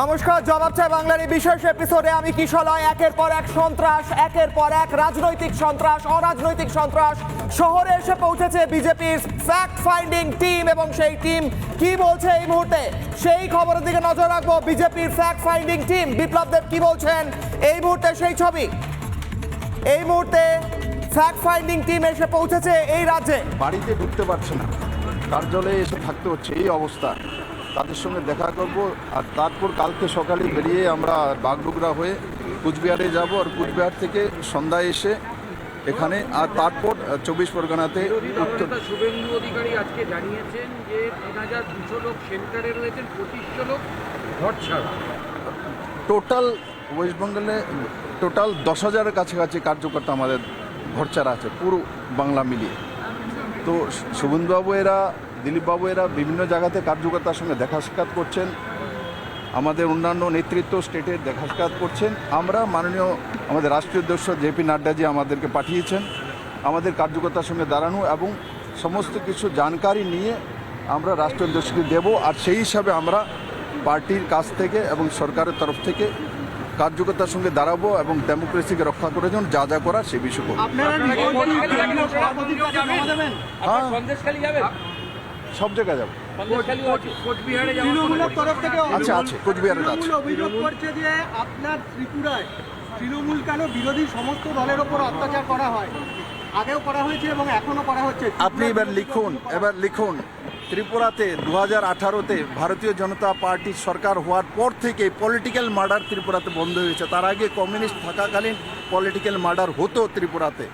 নমস্কার, জবাব চাই বাংলার এই বিশেষ এপিসোডে আমি কিশলয় একের পর এক সন্ত্রাস, একের পর এক রাজনৈতিক সন্ত্রাস, অরাজনৈতিক সন্ত্রাস শহরে এসে পৌঁছেছে বিজেপির ফ্যাক্ট ফাইন্ডিং টিম, এবং সেই টিম কি বলছে এই মুহূর্তে সেই খবরের দিকে নজর রাখবো। বিজেপির fact finding team Biplab Deb কি বলছেন এই মুহূর্তে সেই ছবি। এই মুহূর্তে ফ্যাক্ট ফাইন্ডিং টিম এসে পৌঁছেছে এই রাজ্যে। বাড়িতে ঢুকতে পারছে না, কার্যালয়ে এসে থাকতে হচ্ছে এই অবস্থা। তাদের সঙ্গে দেখা করব, আর তারপর কালকে সকালে বেরিয়ে আমরা বাগডোগরা হয়ে কুচবিহারে যাব, আর কুচবিহার থেকে সন্ধ্যায় এসে এখানে, আর তারপর 24 পরগনাতে। শুভেন্দু অধিকারী আজকে জানিয়েছেন যে 3200 লোক সেন্টারে রয়েছেন, 2500 লোক ঘর ছাড়া। টোটাল ওয়েস্টবেঙ্গলে টোটাল 10,000-এর কাছাকাছি কার্যকর্তা আমাদের ঘরচারা আছে পুরো বাংলা মিলিয়ে। তো শুভেন্দুবাবু এরা, দিলীপবাবু এরা বিভিন্ন জায়গাতে কার্যকর্তার সঙ্গে দেখা সাক্ষাৎ করছেন, আমাদের অন্যান্য নেতৃত্ব স্টেটের দেখা সাক্ষাৎ করছেন। আমরা মাননীয় আমাদের রাষ্ট্রীয় অধ্যক্ষ জেপি নাড্ডাজি আমাদেরকে পাঠিয়েছেন আমাদের কার্যকর্তার সঙ্গে দাঁড়ানো এবং সমস্ত কিছু জানকারি নিয়ে আমরা রাষ্ট্রীয় অধ্যক্ষকে দেব, আর সেই হিসাবে আমরা পার্টির কাছ থেকে এবং সরকারের তরফ থেকে কার্যকর্তার সঙ্গে দাঁড়াবো এবং ডেমোক্রেসিকে রক্ষা করার জন্য যা যা করার সে বিষয় করবো। সব জায়গায় যাবো। আচ্ছা, আছে কোচবিহারে আছে। অভিযোগ করছে যে আপনার ত্রিপুরায় তৃণমূল কেন বিরোধী সমস্ত দলের ওপর অত্যাচার করা হয়, আগেও করা হয়েছে এবং এখনো করা হচ্ছে। আপনি এবার লিখুন ত্রিপুরাতে 2018-তে ভারতীয় জনতা পার্টির সরকার হওয়ার পর থেকে পলিটিক্যাল মার্ডার ত্রিপুরাতে বন্ধ হয়েছে। তার আগে কমিউনিস্ট থাকাকালীন পলিটিক্যাল মার্ডার হতো ত্রিপুরাতে।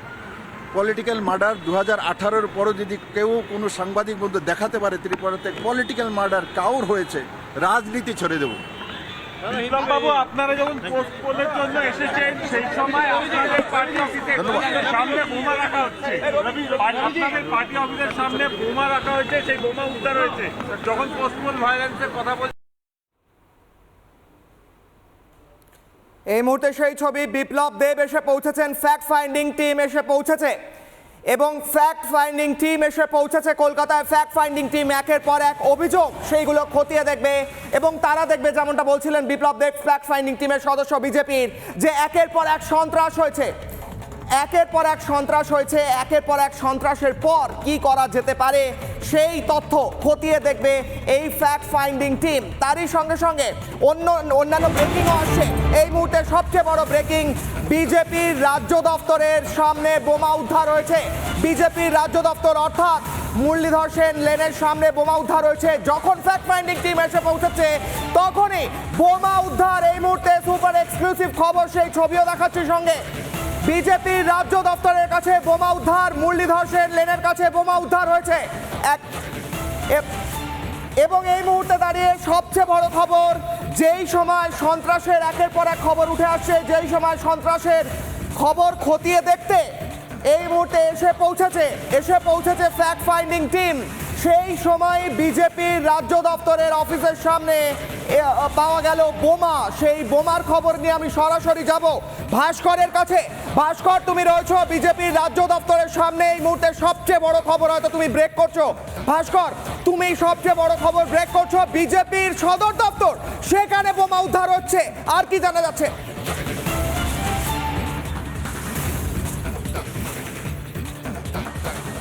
পলিটিক্যাল মার্ডার 2018-এর পরও যদি কেউ কোনো সাংবাদিক বন্ধু দেখাতে পারে ত্রিপুরাতে পলিটিক্যাল মার্ডার কাউর হয়েছে, রাজনীতি ছেড়ে দেব। বাবু, আপনারা যখন পোস্ট পোলের জন্য এসেছেন সেই সময় আপনাদের পার্টি অফিসের সামনে বোমা রাখা হচ্ছে, আপনাদের পার্টি অফিসের সামনে বোমা রাখা হয়েছে, সেই বোমা উদ্ধার হয়েছে। যখন পোস্ট পোল ভায়োলেন্সের কথা বলছে এই মুহূর্তে সেই ছবি। বিপ্লব দেব এসে পৌঁছেছেন, ফ্যাক্ট ফাইন্ডিং টিম এসে পৌঁছেছে, এবং ফ্যাক্ট ফাইন্ডিং টিম এসে পৌঁছেছে কলকাতায়। ফ্যাক্ট ফাইন্ডিং টিম একের পর এক অভিযোগ সেইগুলো খতিয়ে দেখবে, এবং তারা দেখবে যেমনটা বলছিলেন বিপ্লব দেব ফ্যাক্ট ফাইন্ডিং টিমের সদস্য বিজেপির, যে একের পর এক সন্ত্রাস হয়েছে, একের পর এক সন্ত্রাস হয়েছে, একের পর এক সন্ত্রাসের পর কি করা যেতে পারে সেই তথ্য খতিয়ে দেখবে এই ফ্যাক্ট ফাইন্ডিং টিম। তারই সঙ্গে সঙ্গে অন্যান্য ব্রেকিংও আসছে এই মুহূর্তে। সবচেয়ে বড় ব্রেকিং, বিজেপির রাজ্য দপ্তরের সামনে বোমা উদ্ধার হয়েছে। বিজেপির রাজ্য দপ্তর অর্থাৎ মুরলীধর সেন লেনের সামনে বোমা উদ্ধার হয়েছে। যখন ফ্যাক্ট ফাইন্ডিং টিম এসে পৌঁছেছে তখনই বোমা উদ্ধার। এই মুহূর্তে সুপার এক্সক্লুসিভ খবর, সেই ছবিও দেখাচ্ছি সঙ্গে। বিজেপির রাজ্য দপ্তরের কাছে বোমা উদ্ধার, মুরলীধর সেন লেনের কাছে বোমা উদ্ধার হয়েছে। এবং এই মুহূর্তে দাঁড়িয়ে সবচেয়ে বড় খবর, যেই সময় সন্ত্রাসের একের পর এক খবর উঠে আসছে, যেই সময় সন্ত্রাসের খবর খতিয়ে দেখতে এই মুহূর্তে এসে পৌঁছেছে ফ্যাক্ট ফাইন্ডিং টিম, সেই সময় বিজেপির রাজ্য দপ্তরের অফিসের সামনে পাওয়া গেল বোমা। সেই বোমার খবর নিয়ে আমি সরাসরি যাব ভাস্করের কাছে। ভাস্কর, তুমি রয়েছো বিজেপির রাজ্য দপ্তরের সামনে, এই মুহূর্তে সবচেয়ে বড় খবর হয়তো তুমি ব্রেক করছো। ভাস্কর, তুমি সবচেয়ে বড় খবর ব্রেক করছো, বিজেপির সদর দপ্তর সেখানে বোমা উদ্ধার হচ্ছে, আর কি জানা যাচ্ছে?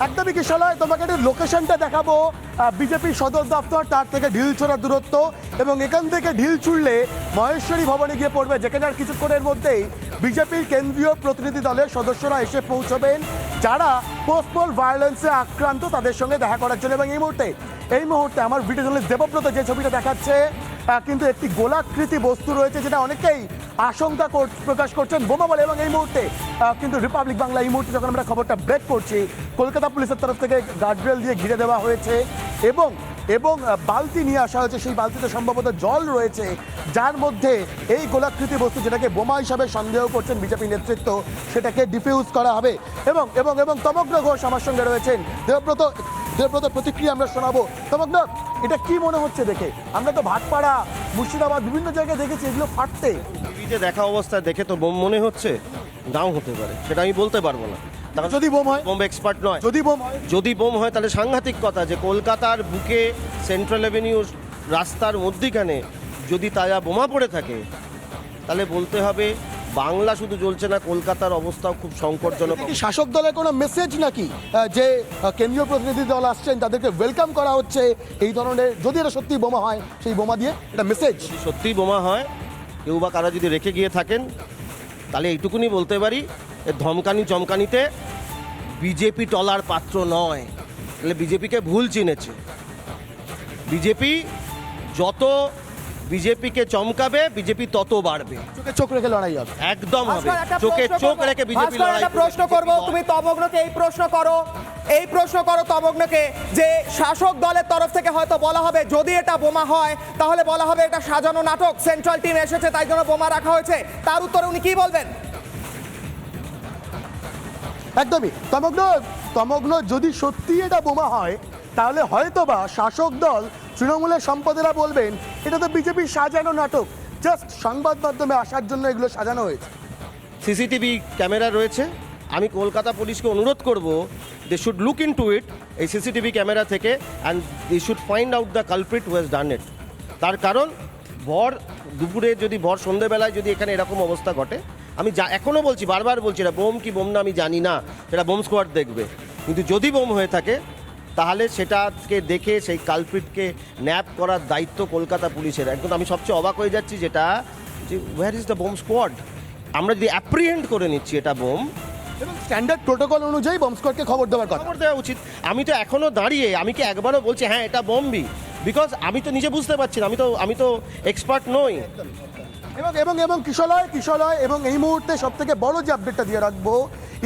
একদমই কিশলয়, তোমাকে একটু লোকেশনটা দেখাবো। বিজেপির সদর দপ্তর, তার থেকে ঢিলছোড়া দূরত্ব, এবং এখান থেকে ঢিল ছুড়লে মহেশ্বরী ভবনে গিয়ে পড়বে, যেখানে আর কিছুক্ষণের মধ্যেই বিজেপির কেন্দ্রীয় প্রতিনিধি দলের সদস্যরা এসে পৌঁছবেন, যারা পোস্ট পোল ভায়োলেন্সে আক্রান্ত, তাদের সঙ্গে দেখা করার জন্য। এবং এই মুহূর্তে আমার ভিডিও জার্নালিস্ট দেবব্রত যে ছবিটা দেখাচ্ছে, কিন্তু একটি গোলাকৃতি বস্তু রয়েছে, যেটা অনেকেই আশঙ্কা প্রকাশ করছেন বোমা বলে। এবং এই মুহূর্তে কিন্তু রিপাবলিক বাংলা এই মুহূর্তে যখন আমরা খবরটা ব্রেক করছি, কলকাতা পুলিশের তরফ থেকে গার্ডরেল দিয়ে ঘিরে দেওয়া হয়েছে, এবং বালতি নিয়ে আসা হয়েছে। সেই বালতিতে সম্ভবত জল রয়েছে, যার মধ্যে এই গোলাকৃতি বস্তু, যেটাকে বোমা হিসাবে সন্দেহ করছেন বিজেপি নেতৃত্ব, সেটাকে ডিফিউজ করা হবে। এবং তমগ্ন ঘোষ আমার সঙ্গে রয়েছেন। দেবব্রত প্রতিক্রিয়া আমরা শোনাবো। তমগ্ন, এটা কি মনে হচ্ছে দেখে? আমরা তো ভাটপাড়া, মুর্শিদাবাদ বিভিন্ন জায়গায় দেখেছি এগুলো ফাটতে। টিভিতে দেখা অবস্থায় দেখে তো বোম মনে হচ্ছে, নাও হতে পারে, সেটা আমি বলতে পারবো না। যদি বোম হয়, বোম এক্সপার্ট নয়। যদি বোম হয় তাহলে সাংঘাতিক কথা, যে কলকাতার বুকে সেন্ট্রাল অ্যাভিনিউ রাস্তার মধ্যিখানে যদি তাজা বোমা পড়ে থাকে তাহলে বলতে হবে বাংলা শুধু জ্বলছে না, কলকাতার অবস্থাও খুব সংকটজনক। কি শাসক দলের কোনো মেসেজ নাকি যে কেন্দ্রীয় প্রতিনিধি দল আসছেন তাদেরকে ওয়েলকাম করা হচ্ছে এই ধরনের, যদি এটা সত্যি বোমা হয় সেই বোমা দিয়ে এটা মেসেজ? যদি সত্যিই বোমা হয়, কেউ বা কারা যদি রেখে গিয়ে থাকেন, তাহলে এইটুকুনি বলতে পারি এ ধমকানি চমকানিতে বিজেপি টলার পাত্র নয়। তাহলে বিজেপিকে ভুল চিনেছে। বিজেপি যত বিজেপিকে চমকাবে বিজেপি তত বাড়বে। চোখে চোখ রেখে লড়াই হবে। একদম হবে, ভাস্কর, একটা চোখে প্রশ্ন চোখ করবো। রেখে বিজেপি ভাস্কর, লড়াই একটা করবে। প্রশ্ন করবো, তুমি তমগ্নকে এই প্রশ্ন করো তমগ্নকে, যে শাসক দলের তরফ থেকে হয়তো বলা হবে যদি এটা বোমা হয় তাহলে বলা হবে এটা সাজানো নাটক, সেন্ট্রাল টিম এসেছে তাই জন্য বোমা রাখা হয়েছে, তার উত্তরে উনি কি বলবেন? একদমই তমগ্ন যদি সত্যি এটা বোমা হয় তাহলে হয়তোবা শাসক দল তৃণমূলের সম্পাদকরা বলবেন এটা তো বিজেপির সাজানো নাটক, জাস্ট সংবাদ মাধ্যমে আসার জন্য এগুলো সাজানো হয়েছে। সিসিটিভি ক্যামেরা রয়েছে। আমি কলকাতা পুলিশকে অনুরোধ করব they should look into it, এই সিসিটিভি ক্যামেরা থেকে, and they should find out the culprit who has done it. তার কারণ ভর দুপুরে যদি ভর সন্ধ্যেবেলায় যদি এখানে এরকম অবস্থা ঘটে, আমি এখনও বলছি, বারবার বলছি, এটা বোম কি বোম না আমি জানি না, সেটা বোম স্কোয়াড দেখবে, কিন্তু যদি বোম হয়ে থাকে তাহলে সেটাকে দেখে সেই কালপ্রিটকে ন্যাপ করার দায়িত্ব কলকাতা পুলিশের। একদম আমি সবচেয়ে অবাক হয়ে যাচ্ছি যেটা, যে where is the bomb squad? আমরা যদি অ্যাপ্রিহেন্ড করে নিচ্ছি এটা বোম, এবং স্ট্যান্ডার্ড প্রোটোকল অনুযায়ী বম্ব স্কোয়াডকে খবর দেওয়ার কথা। খবর দেওয়া উচিত। আমি তো এখনও দাঁড়িয়ে, আমি কি একবারও বলছি হ্যাঁ এটা বোমবি? বিকজ আমি তো নিজে বুঝতে পারছি না, আমি তো এক্সপার্ট নই। এবং কিশলয় এবং এই মুহূর্তে সব থেকে বড় যে আপডেটটা দিয়ে রাখবো,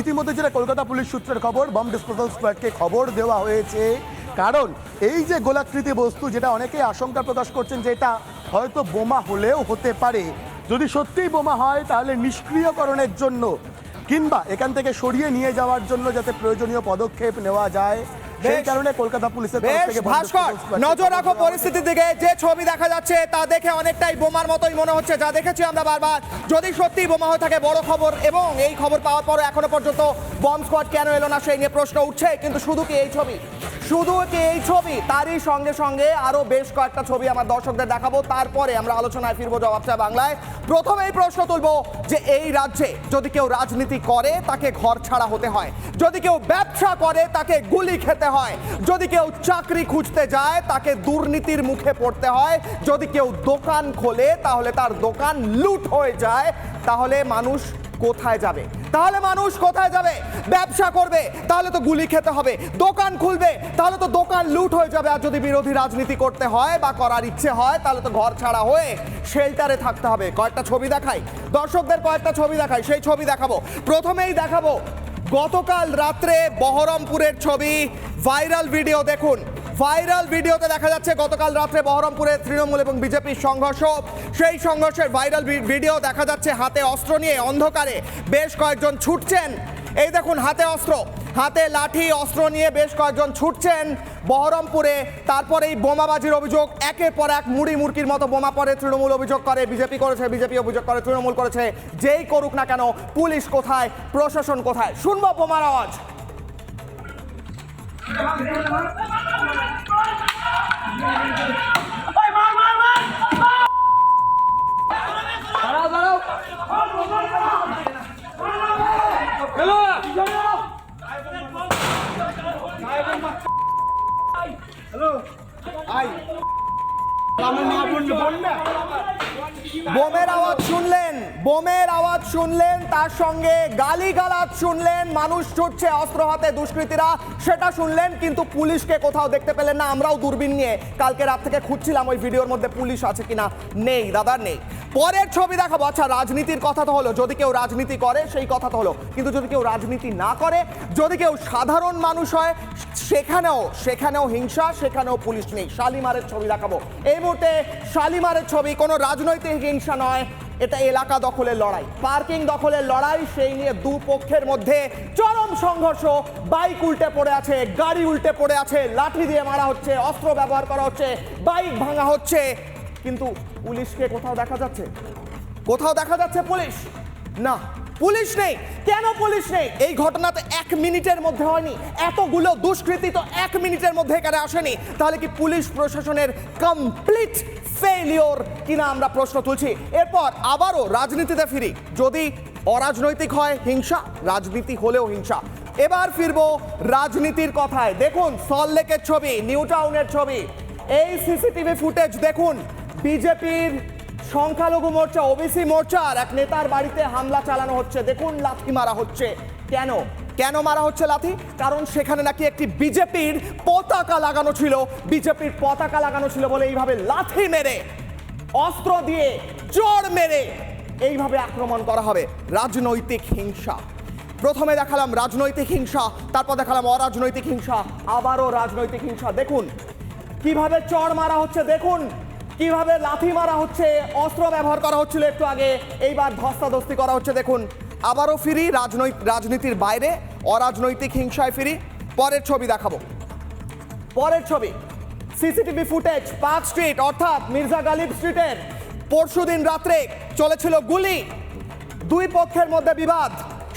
ইতিমধ্যে যেটা কলকাতা পুলিশ সূত্রের খবর, বম্ব ডিসপোজাল স্কোয়াডকে খবর দেওয়া হয়েছে, কারণ এই যে গোলাকৃতি বস্তু যেটা অনেকেই আশঙ্কা প্রকাশ করছেন যে এটা হয়তো বোমা হলেও হতে পারে, যদি সত্যিই বোমা হয় তাহলে নিষ্ক্রিয়করণের জন্য কিংবা এখান থেকে সরিয়ে নিয়ে যাওয়ার জন্য যাতে প্রয়োজনীয় পদক্ষেপ নেওয়া যায়, সেই কারণে কলকাতা পুলিশের তরফ বেশ থেকে ভাস্কর, নজর রাখো পরিস্থিতির দিকে। যে ছবি দেখা যাচ্ছে তা দেখে অনেকটাই বোমার মতোই মনে হচ্ছে, যা দেখেছি আমরা বারবার। যদি সত্যি বোমা হয়ে থাকে বড় খবর, এবং এই খবর পাওয়ার পর এখনো পর্যন্ত বম্ব স্কোয়াড কেন এলো না সেই নিয়ে প্রশ্ন উঠছে। কিন্তু শুধু কি এই ছবি, তারই সঙ্গে সঙ্গে আরো বেশ কয়েকটা ছবি আমার দর্শকদের দেখাবো, তারপরে আমরা আলোচনায় ফিরবো জবাব চাই বাংলায়। প্রথমেই প্রশ্ন তুলবো যে এই রাজ্যে যদি কেউ রাজনীতি করে তাকে ঘর ছাড়া হতে হয়, যদি কেউ ব্যবসা করে তাকে গুলি খেতে হয়, যদি কেউ চাকরি খুঁজতে যায় তাকে দুর্নীতির মুখে পড়তে হয়, যদি কেউ দোকান খোলে তাহলে তার দোকান লুট হয়ে যায়, তাহলে মানুষ কোথায় যাবে? ব্যবসা করবে তাহলে তো গুলি খেতে হবে, দোকান খুলবে তাহলে তো দোকান লুট হয়ে যাবে, আর যদি বিরোধী রাজনীতি করতে হয় বা করার ইচ্ছে হয় তাহলে তো ঘর ছাড়া হয়ে শেল্টারে থাকতে হবে। কয়েকটা ছবি দেখাই দর্শকদের, সেই ছবি দেখাবো। প্রথমেই দেখাবো গতকাল রাত্রে বহরমপুরের ছবি, ভাইরাল ভিডিও দেখুন। ভাইরাল ভিডিওতে দেখা যাচ্ছে গতকাল রাত্রে বহরমপুরে তৃণমূল এবং বিজেপির সংঘর্ষ। সেই সংঘর্ষের ভাইরাল ভিডিও দেখা যাচ্ছে হাতে অস্ত্র নিয়ে অন্ধকারে বেশ কয়েকজন ছুটছেন। এই দেখুন, হাতে অস্ত্র, হাতে লাঠি, অস্ত্র নিয়ে বেশ কয়েকজন ছুটছেন বহরমপুরে। তারপর এই বোমাবাজির অভিযোগ, একের পর এক মুড়ি মুরকির মতো বোমা পড়ে। তৃণমূল অভিযোগ করে বিজেপি করেছে, বিজেপি অভিযোগ করে তৃণমূল করেছে। যেই করুক না কেন, পুলিশ কোথায়, প্রশাসন কোথায়? শুনবো বোমার আওয়াজ। বোমের আওয়াজ শুনলেন, তার সঙ্গে গালিগালাজ শুনলেন, মানুষ ছুটছে অস্ত্র হাতে, দুষ্কৃতীরা, সেটা শুনলেন, কিন্তু পুলিশকে কোথাও দেখতে পেলেন না। আমরাও দূরবীন নিয়ে কালকে রাত থেকে খুঁজছিলাম ওই ভিডিওর মধ্যে পুলিশ আছে কিনা। নেই দাদা, নেই। পরের ছবি দেখাবো। আচ্ছা, রাজনীতির কথা তো হলো, যদি কেউ রাজনীতি করে সেই কথা তো হলো, কিন্তু যদি কেউ রাজনীতি না করে, যদি কেউ সাধারণ মানুষ হয়, সেখানেও হিংসা, সেখানেও পুলিশ নেই। শালিমারের ছবি দেখাবো এই মুহূর্তে। শালিমারের ছবি, কোনো রাজনৈতিক হিংসা নয়, এটা এলাকা দখলের লড়াই, পার্কিং দখলের লড়াই। সেই নিয়ে দুপক্ষের মধ্যে চরম সংঘর্ষ। বাইক উল্টে পড়ে আছে, গাড়ি উল্টে পড়ে আছে, লাঠি দিয়ে মারা হচ্ছে, অস্ত্র ব্যবহার করা হচ্ছে, বাইক ভাঙা হচ্ছে, কিন্তু পুলিশকে কোথাও দেখা যাচ্ছে পুলিশ? না, পুলিশ নেই। কেন পুলিশ নেই? এই ঘটনা তো 1 মিনিটের মধ্যে হয়নি, এতগুলো দুষ্কৃতী তো 1 মিনিটের মধ্যে এখানে আসেনি। তাহলে কি পুলিশ প্রশাসনের কমপ্লিট ফেলিওর কিনা আমরা প্রশ্ন তুলছি। এরপর আবারও রাজনীতিতে ফিরি। যদি অরাজনৈতিক হয় হিংসা, রাজনীতি হলেও হিংসা। এবার ফিরবো রাজনীতির কথায়। দেখুন সল্টলেকের ছবি, নিউ টাউনের ছবি, এই সিসিটিভি ফুটেজ দেখুন। বিজেপির সংখ্যালঘু মোর্চা, ওবিসি মোর্চার এক নেতার বাড়িতে হামলা চালানো হচ্ছে। দেখুন লাথি মারা হচ্ছে। কেন কেন মারা হচ্ছে লাথি? কারণ সেখানে নাকি একটি বিজেপির পতাকা লাগানো ছিল। বিজেপির পতাকা লাগানো ছিল বলে এইভাবে লাথি মেরে, অস্ত্র দিয়ে জোর মেরে এইভাবে আক্রমণ করা হবে। রাজনৈতিক হিংসা। প্রথমে দেখালাম রাজনৈতিক হিংসা, তারপর দেখালাম অরাজনৈতিক হিংসা, আবারও রাজনৈতিক হিংসা। দেখুন কিভাবে চড় মারা হচ্ছে, দেখুন কিভাবে লাথি মারা হচ্ছে, অস্ত্র ব্যবহার করা হচ্ছিল একটু আগে, এইবার ধস্তাধস্তি করা হচ্ছে। দেখুন আবারও ফিরি রাজনীতির বাইরে, অরাজনৈতিক হিংসায় ফিরি। পরের ছবি দেখাবো। পরের ছবি সিসিটিভি ফুটেজ, পার্ক স্ট্রিট অর্থাৎ মির্জা গালিব স্ট্রিটের পরশুদিন রাত্রে চলেছিল গুলি। দুই পক্ষের মধ্যে বিবাদ,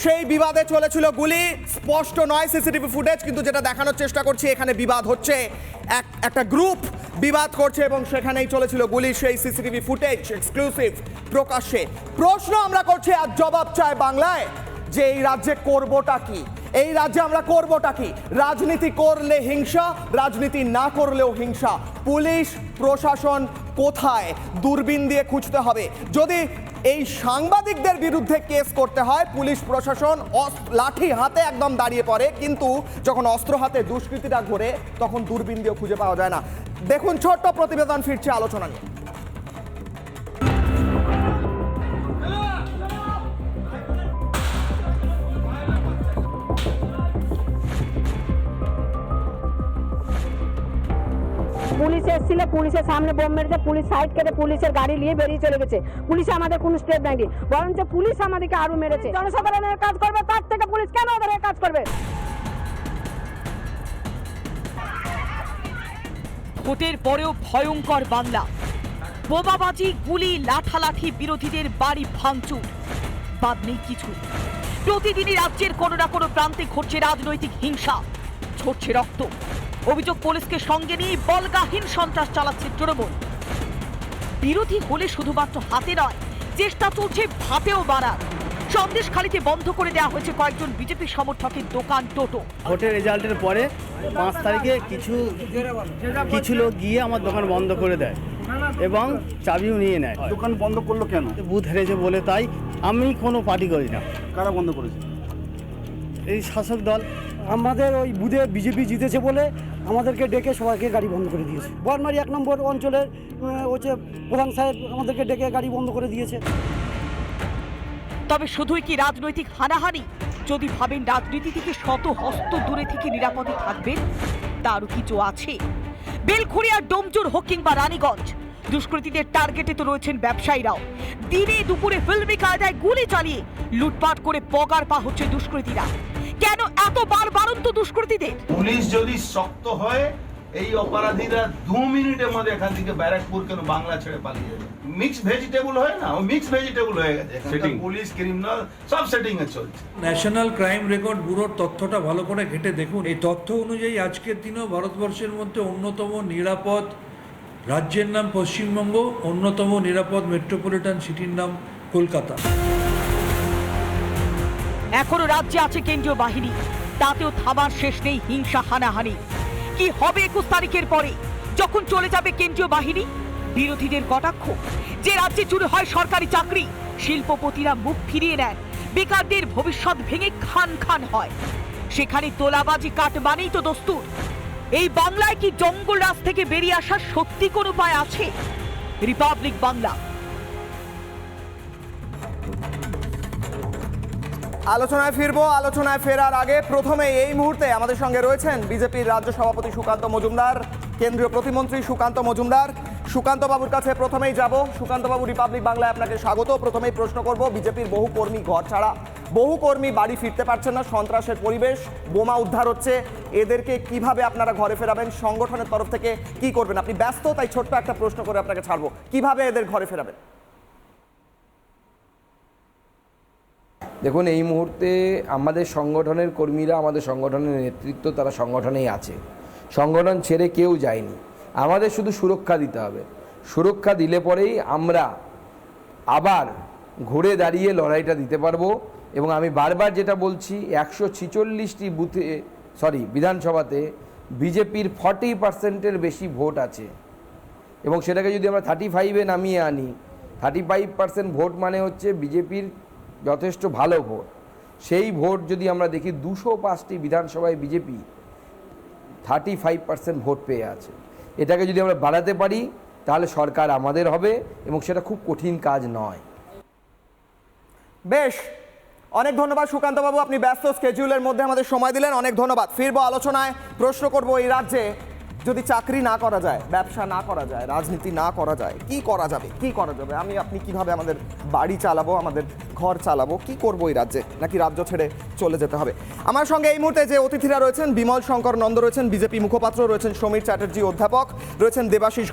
সেই বিবাদে চলেছিল গুলি। স্পষ্ট নয় সিসিটিভি ফুটেজ, কিন্তু যেটা দেখানোর চেষ্টা করছি এখানে বিবাদ হচ্ছে, একটা গ্রুপ বিবাদ করছে এবং সেখানেই চলেছিল গুলি। সেই সিসিটিভি ফুটেজ এক্সক্লুসিভ প্রকাশ্যে। প্রশ্ন আমরা করছি আর জবাব চাই বাংলায়, যে এই রাজ্যে করবোটা কি? এই রাজ্যে আমরা করবোটা কি? রাজনীতি করলে হিংসা, রাজনীতি না করলেও হিংসা। পুলিশ প্রশাসন কোথায়? দূরবীন দিয়ে খুঁজতে হবে। যদি এই সাংবাদিকদের বিরুদ্ধে কেস করতে হয়, পুলিশ প্রশাসন লাঠি হাতে একদম দাঁড়িয়ে পড়ে, কিন্তু যখন অস্ত্র হাতে দুষ্কৃতীরা ঘোরে তখন দূরবীন দিয়ে খুঁজে পাওয়া যায় না। দেখুন ছোট্ট প্রতিবেদন, ফিরছে আলোচনা নিয়ে। পুলিশ এসেছিল, পুলিশের সামনে বোম মেরেছে, পুলিশ সাইড কেটে পুলিশের গাড়ি নিয়ে বেরিয়ে চলে গেছে। পুলিশে আমাদের কোনো স্টেপ নেয়নি, বরঞ্চ পুলিশ আমাদেরকে আরো মেরেছে। জনসাধারণের কাজ করবে, তার থেকে পুলিশ কেন ওদের কাজ করবে? ভোটের পরেও ভয়ঙ্কর বাংলা। বোমাবাজি, গুলি, লাঠালাঠি, বিরোধীদের বাড়ি ভাঙচুর, বাদ নেই কিছু। প্রতিদিনই রাজ্যের কোনো না কোনো প্রান্তে ঘটছে রাজনৈতিক হিংসা, ঝরছে রক্ত। অভিযোগ পুলিশকে সঙ্গে নিয়ে বলগাহীন সন্ত্রাস চালাচ্ছে তৃণমূল। বিরোধী হলে শুধুমাত্র হাতে নয়, চেষ্টা চলছে ভাতেও বাড়ার। সন্দেশখালীতে বন্ধ করে দেওয়া হয়েছে কয়েকজন বিজেপি সমর্থকের দোকান, টোটো। ভোটের রেজাল্টের পরে 5 তারিখে কিছু লোক গিয়ে আমার দোকান বন্ধ করে দেয় এবং চাবিও নিয়ে নেয়। দোকান বন্ধ করলো কেন? বুথ হেরেছে বলে। তাই আমি কোনো পার্টি করি না। কারা বন্ধ করেছে? এই শাসক দল। আমাদের ওই বুথে বিজেপি জিতেছে বলে আমাদেরকে ডেকে সবাইকে গাড়ি বন্ধ করে দিয়েছে। বনমারি 1 নম্বর অঞ্চলের হচ্ছে প্রধান সাহেব আমাদেরকে ডেকে গাড়ি বন্ধ করে দিয়েছে। তবে শুধুই কি রাজনৈতিক হানাহানি? যদি ভাবেন রাজনীতি থেকে শত হস্ত দূরে থেকে নিরাপদে থাকবেন, তারও কিছু আছে। বেলঘড়িয়া, ডোমজুর হোক কিংবা রানীগঞ্জ, দুষ্কৃতীদের টার্গেটে তো রয়েছেন ব্যবসায়ীরাও। দিনে দুপুরে ফিল্মি কায়দায় গুলি চালিয়ে লুটপাট করে পগার পা হচ্ছে দুষ্কৃতীরা। কেন এত বারবারন্ত দুষ্কৃতীদের? পুলিশ যদি শক্ত হয়, এই অপরাধীরা 2 মিনিটের মধ্যে এখান থেকে ব্যারাকপুর কেন বাংলা ছেড়ে পালিয়ে যাবে। মিক্স ভেজিটেবল হয় না, ও মিক্স ভেজিটেবল হয়ে গেছে। এখানকার পুলিশ, ক্রিমিনাল সব সেটিং এ চলছে। ন্যাশনাল ক্রাইম রেকর্ড ব্যুরোর তথ্যটা ভালো করে ঘেটে দেখুন। এই তথ্য অনুযায়ী আজকের দিনেও ভারতবর্ষের মধ্যে অন্যতম নিরাপদ রাজ্যের নাম পশ্চিমবঙ্গ, অন্যতম নিরাপদ মেট্রোপলিটন সিটির নাম কলকাতা। এখনো রাজ্যে আছে কেন্দ্রীয় বাহিনী, তাতেও থামার শেষ নেই হিংসা হানাহানি। কি হবে 21 তারিখের পরে, যখন চলে যাবে কেন্দ্রীয় বাহিনী? বিরোধীদের কটাক্ষ। যে রাজ্যে চুরি হয় সরকারি চাকরি, শিল্পপতিরা মুখ ফিরিয়ে নেন, বেকারদের ভবিষ্যৎ ভেঙে খান খান হয়, সেখানে তোলাবাজি কাটমানেই তো দস্তুর। এই বাংলায় কি জঙ্গল রাজ থেকে বেরিয়ে আসার সত্যি কোনো উপায় আছে? রিপাবলিক বাংলা। আলোচনায় ফিরবো। আলোচনায় ফেরার আগে প্রথমে এই মুহূর্তে আমাদের সঙ্গে রয়েছেন বিজেপির রাজ্য সভাপতি সুকান্ত মজুমদার, কেন্দ্রীয় প্রতিমন্ত্রী সুকান্ত মজুমদার। সুকান্ত বাবুর কাছে প্রথমেই যাব। সুকান্ত বাবু, রিপাবলিক বাংলায় আপনাকে স্বাগত। প্রথমেই প্রশ্ন করব, বিজেপির বহু কর্মী ঘর ছাড়া, বহু কর্মী বাড়ি ফিরতে পারছেন না, সন্ত্রাসের পরিবেশ, বোমা উদ্ধার হচ্ছে, এদেরকে কিভাবে আপনারা ঘরে ফেরাবেন? সংগঠনের তরফ থেকে কি করবেন? আপনি ব্যস্ত, তাই ছোট্ট একটা প্রশ্ন করে আপনাকে ছাড়বো, কিভাবে এদের ঘরে ফেরাবেন? দেখুন, এই মুহূর্তে আমাদের সংগঠনের কর্মীরা, আমাদের সংগঠনের নেতৃত্ব, তারা সংগঠনেই আছে। সংগঠন ছেড়ে কেউ যায়নি। আমাদের শুধু সুরক্ষা দিতে হবে। সুরক্ষা দিলে পরেই আমরা আবার ঘুরে দাঁড়িয়ে লড়াইটা দিতে পারবো। এবং আমি বারবার যেটা বলছি, 146টি বুথে বিধানসভাতে বিজেপির 40%-এর বেশি ভোট আছে। এবং সেটাকে যদি আমরা 35-এ নামিয়ে আনি, 35% ভোট মানে হচ্ছে বিজেপির যথেষ্ট ভালো ভোট। সেই ভোট যদি আমরা দেখি, 205টি বিধানসভায় বিজেপি 35% ভোট পেয়ে আছে। এটাকে যদি আমরা বাড়াতে পারি তাহলে সরকার আমাদের হবে, এবং সেটা খুব কঠিন কাজ নয়। বেশ, অনেক ধন্যবাদ সুকান্তবাবু, আপনি ব্যস্ত স্কেডিউলের মধ্যে আমাদের সময় দিলেন, অনেক ধন্যবাদ। ফিরবো আলোচনায়। প্রশ্ন করব, এই রাজ্যে যদি চাকরি না করা যায়, ব্যবসা না করা যায়, রাজনীতি না করা যায়, কি করা যাবে? আপনি কিভাবে আমাদের বাড়ি চালাবো, আমাদের ঘর চালাবো, কি করবো এই রাজ্যে? নাকি রাজ্য ছেড়ে চলে যেতে হবে? আমার সঙ্গে এই মুহূর্তে যে অতিথিরা রয়েছেন, বিমল শঙ্কর নন্দ রয়েছেন, বিজেপি মুখপাত্র রয়েছেন, সমীর চ্যাটার্জি অধ্যাপক রয়েছেন, দেবাশিস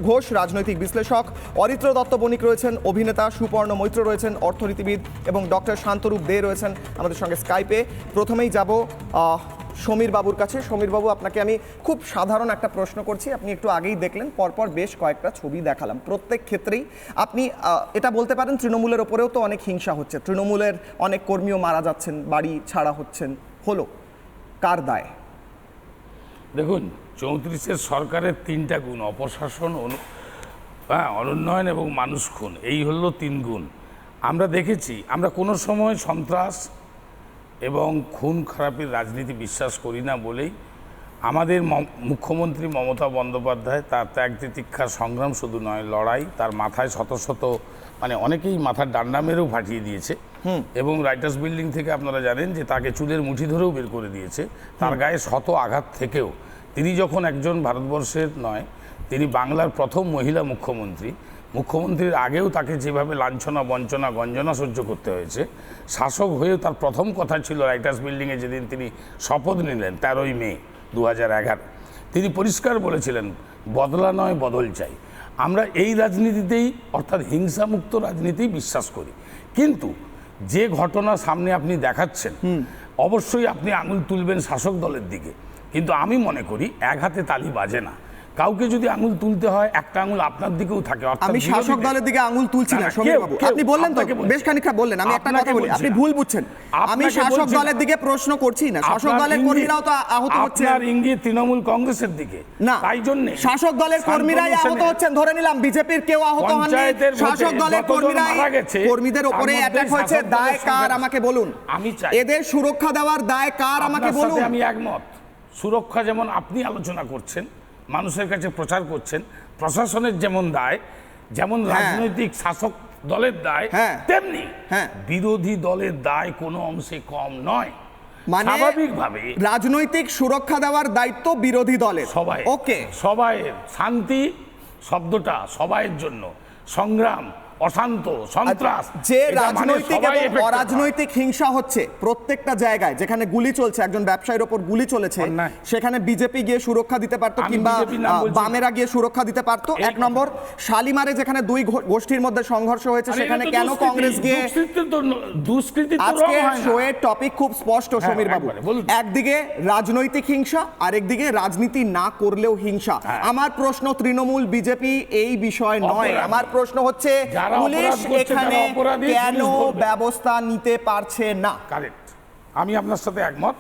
ঘোষ রাজনৈতিক বিশ্লেষক, অরিত্র দত্ত বণিক রয়েছেন, অভিনেতা, সুপর্ণ মৈত্র রয়েছেন, অর্থনীতিবিদ, এবং ডক্টর শান্তরূপ দে রয়েছেন আমাদের সঙ্গে স্কাইপে। প্রথমেই যাব সমীর বাবুর কাছে। সমীর বাবু, আপনাকে আমি খুব সাধারণ একটা প্রশ্ন করছি। আপনি একটু আগেই দেখলেন, পরপর বেশ কয়েকটা ছবি দেখালাম, প্রত্যেক ক্ষেত্রেই আপনি এটা বলতে পারেন তৃণমূলের ওপরেও তো অনেক হিংসা হচ্ছে, তৃণমূলের অনেক কর্মীও মারা যাচ্ছেন, বাড়ি ছাড়া হচ্ছেন, হলো কার দায়? দেখুন, 34-এর সরকারের 3টা গুণ: অপশাসন, অনুন্নয়ন এবং মানুষ খুন। এই হলো 3 গুণ। আমরা দেখেছি, আমরা কোনো সময় সন্ত্রাস এবং খুন খারাপের রাজনীতি বিশ্বাস করি না বলেই আমাদের মুখ্যমন্ত্রী মমতা বন্দ্যোপাধ্যায় তার ত্যাগ তিতিক্ষার সংগ্রাম শুধু নয়, লড়াই, তার মাথায় শত শত অনেকেই মাথার ডান্ডা মেরেও ফাটিয়ে দিয়েছে। এবং রাইটার্স বিল্ডিং থেকে আপনারা জানেন যে তাকে চুলের মুঠি ধরেও বের করে দিয়েছে। তার গায়ে শত আঘাত থেকেও তিনি যখন একজন ভারতবর্ষের নয়, তিনি বাংলার প্রথম মহিলা মুখ্যমন্ত্রীর আগেও তাকে যেভাবে লাঞ্ছনা, বঞ্চনা, গঞ্জনা সহ্য করতে হয়েছে, শাসক হয়েও তার প্রথম কথা ছিল রাইটার্স বিল্ডিংয়ে যেদিন তিনি শপথ নিলেন 13ই মে 2011, তিনি পরিষ্কার বলেছিলেন, বদলা নয় বদল চাই। আমরা এই রাজনীতিতেই, অর্থাৎ হিংসামুক্ত রাজনীতি বিশ্বাস করি। কিন্তু যে ঘটনা সামনে আপনি দেখাচ্ছেন, অবশ্যই আপনি আঙুল তুলবেন শাসক দলের দিকে, কিন্তু আমি মনে করি এক হাতে তালি বাজে না। কাউকে যদি আঙুল তুলতে হয়, একটা আঙুল আপনার দিকেও থাকে। আমি শাসক দলের দিকে আঙুল তুলছি না সমীর বাবু, আপনি বললেন তো, বেশ খানিকটা বললেন। আমি একটা কথা বলি, আপনি ভুল বুঝছেন। আমি শাসক দলের দিকে প্রশ্ন করছি না, শাসক দলের কর্মীরাও তো আহত হচ্ছেন। আপনার ইঙ্গিত তৃণমূল কংগ্রেসের দিকে না, তাই জন্য শাসক দলের কর্মীরাই আহত হচ্ছেন। ধরে নিলাম বিজেপির কেউ আহত হননি, শাসক দলের কর্মীরাই, কর্মীদের উপরে অ্যাটাক হয়েছে, দায় কার আমাকে বলুন। আমি চাই এদের সুরক্ষা দেওয়ার দায় কার আমাকে বলুন। আমি একমত। সুরক্ষা যেমন আপনি আলোচনা করছেন, মানুষের কাছে প্রচার করছেন, প্রশাসনের যেমন দায়, যেমন রাজনৈতিক শাসক দলের দায়, তেমনি বিরোধী দলের দায় কোনো অংশে কম নয়। মানে স্বাভাবিকভাবে রাজনৈতিক সুরক্ষা দেওয়ার দায়িত্ব বিরোধী দলের। সবাই, ওকে, সবাইয়ের। শান্তি শব্দটা সবাইয়ের জন্য, সংগ্রাম, অশান্ত, সন্ত্রাস, যে রাজনৈতিক এবং অরাজনৈতিক হিংসা হচ্ছে প্রত্যেকটা জায়গায়, যেখানে গুলি চলছে, একজন ব্যবসায়ীর ওপর গুলি চলেছে, সেখানে বিজেপি গিয়ে সুরক্ষা দিতে পারতো, কিংবা বামেরা গিয়ে সুরক্ষা দিতে পারতো। 1 নম্বর, শালিমারে যেখানে 2 গোষ্ঠীর মধ্যে সংঘর্ষ হয়েছে, সেখানে কেন কংগ্রেস গিয়ে? আজকে শোয়ের টপিক খুব স্পষ্ট সমীর বাবু, একদিকে রাজনৈতিক হিংসা, আরেকদিকে রাজনীতি না করলেও হিংসা। আমার প্রশ্ন তৃণমূল বিজেপি এই বিষয় নয়, আমার প্রশ্ন হচ্ছে পুলিশ এখানে কেন ব্যবস্থা নিতে পারছে না? কারেক্ট, আমি আপনার সাথে একমত।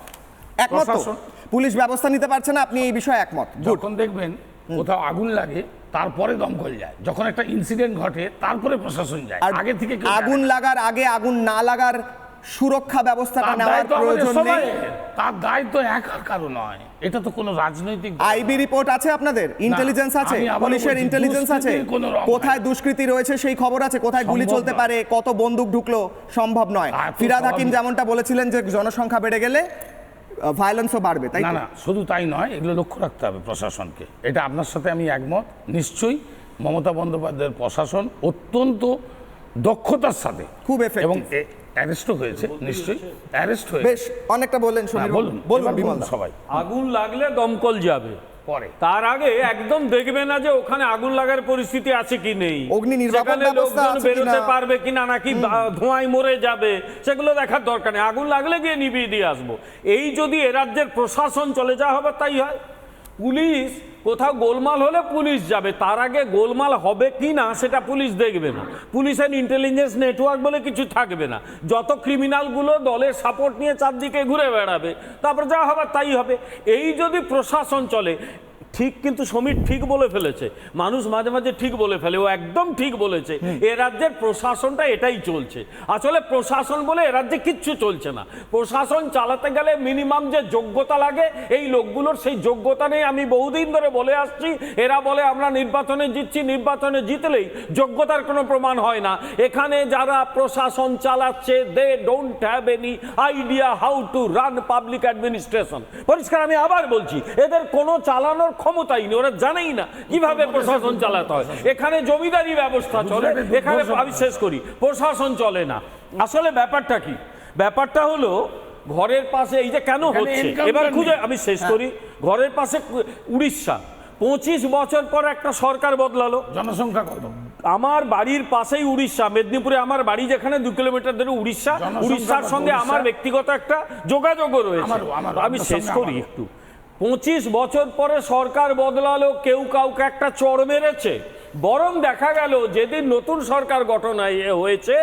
পুলিশ ব্যবস্থা নিতে পারছে না, আপনি এই বিষয়ে একমত। যখন দেখবেন কোথাও আগুন লাগে, তারপরে দমকল যায়, যখন একটা ইনসিডেন্ট ঘটে তারপরে প্রশাসন যায়, আগে থেকে আগুন লাগার আগে আগুন না লাগার সুরক্ষা ব্যবস্থাটা নেওয়ার প্রয়োজন নেই। তার দায়িত্ব একার কারো নয়, এটা তো কোনো রাজনৈতিক। আইবি রিপোর্ট আছে আপনাদের, ইন্টেলিজেন্স আছে, পুলিশের ইন্টেলিজেন্স আছে, কোথায় দুষ্কৃতি রয়েছে সেই খবর আছে, কোথায় গুলি চলতে পারে, কত বন্দুক ঢুকলো, সম্ভব নয়। ফিরহাদ হাকিম যেমনটা বলেছিলেন যে জনসংখ্যা বেড়ে গেলে ভায়োলেন্সও বাড়বে, তাই না? শুধু তাই নয়, এগুলো লক্ষ্য রাখতে হবে প্রশাসনকে। এটা আপনার সাথে আমি একমত। নিশ্চয়ই মমতা বন্দ্যোপাধ্যায়ের প্রশাসন অত্যন্ত দক্ষতার সাথে, খুব এফেক্টিভ, এবং অ্যারেস্টও হয়েছে, নিশ্চয়ই অ্যারেস্ট হয়েছে। বেশ, অনেকটা বললেন সমীর, বলুন বিমল। সবাই, আগুন লাগলে দমকল যাবে, পরে। তার আগে একদম দেখবে না যে ওখানে আগুন লাগার পরিস্থিতি আছে কি নেই, অগ্নি নির্বাপক সেখানে ব্যবস্থা লোকজন আছে বেরোতে কিনা। পারবে কিনা, নাকি ধোঁয়ায় মরে যাবে, সেগুলো দেখার দরকার নেই। আগুন লাগলে গিয়ে নিভিয়ে দিয়ে আসবো। এই যদি এ রাজ্যের প্রশাসন চলে যাওয়া হবে তাই হয়। পুলিশ কোথাও গোলমাল হলে পুলিশ যাবে, তার আগে গোলমাল হবে কি না সেটা পুলিশ দেখবে না। পুলিশের ইন্টেলিজেন্স নেটওয়ার্ক বলে কিছু থাকবে না। যত ক্রিমিনালগুলো দলের সাপোর্ট নিয়ে চারদিকে ঘুরে বেড়াবে, তারপর যা হবে তাই হবে। এই যদি প্রশাসন চলে ঠিক, কিন্তু সমীর ঠিক বলে ফেলেছে, মানুষ মাঝে মাঝে ঠিক বলে ফেলে, ও একদম ঠিক বলেছে। এ রাজ্যের প্রশাসনটা এটাই চলছে। আসলে প্রশাসন বলে এ রাজ্যে কিচ্ছু চলছে না। প্রশাসন চালাতে গেলে মিনিমাম যে যোগ্যতা লাগে, এই লোকগুলোর সেই যোগ্যতা নেই। আমি বহুদিন ধরে বলে আসছি, এরা বলে আমরা নির্বাচনে জিতছি, নির্বাচনে জিতলেই যোগ্যতার কোনো প্রমাণ হয় না। এখানে যারা প্রশাসন চালাচ্ছে, they don't have any idea how to run public administration. পরিষ্কার আমি আবার বলছি, এদের কোনো চালানোর ক্ষমতাই নেই, ওরা জানেই না কিভাবে প্রশাসন চালাতে হয়। এখানে জমিদারি ব্যবস্থা চলে, এখানে আমি শেষ করি, প্রশাসন চলে না। আসলে ব্যাপারটা কি? ব্যাপারটা হলো ঘরের পাশে এই যে কেন হচ্ছে, এবার খুঁজে আমি শেষ করি। ঘরের পাশে উড়িষ্যা, 25 বছর পর একটা সরকার বদলালো। জনসংখ্যা কত? আমার বাড়ির পাশেই উড়িষ্যা, মেদিনীপুরে আমার বাড়ি, যেখানে 2 কিলোমিটার ধরে উড়িষ্যা। উড়িষ্যার সঙ্গে আমার ব্যক্তিগত একটা যোগাযোগও রয়েছে। আমি শেষ করি একটু। 25 বছর পরে সরকার বদলালো, কেউ কাউকে একটা চড় মেরেছে। বরং দেখা গেল যেদিন নতুন সরকার গঠন হয়েছে,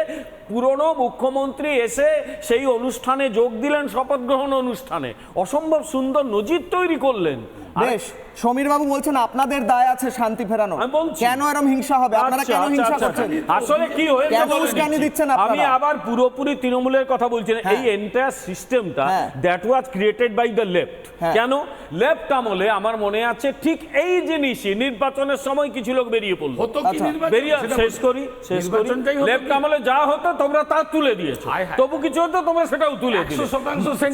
পুরনো মুখ্যমন্ত্রী এসে সেই অনুষ্ঠানে যোগ দিলেন, শপথ গ্রহণ অনুষ্ঠানে অসম্ভব সুন্দর নজির তৈরি করলেন। বেশ, সমীর বাবু বলছেন আপনাদের দায় আছে শান্তি ফেরানো, কেন এরকম হিংসা হবে? আপনারা কেন হিংসা করছেন? আসলে কি হয়েছে কেন উস্কানি দিচ্ছেন আপনারা? আমি আবার পুরোপুরি তৃণমূলের কথা বলছি না। এই এন্টায়ার সিস্টেমটা that was created by the Left. কেন? লেফট আমলে আমার মনে আছে ঠিক এই জিনিসই নির্বাচনের সময় কিছু লোক বেরিয়ে পড়লো। বেরিয়ে শেষ করি। লেফট আমলে যা হতো তোমরা তা তুলে দিয়েছো, তবু কিছু হতো তোমরা সেটাও তুলে দিলে।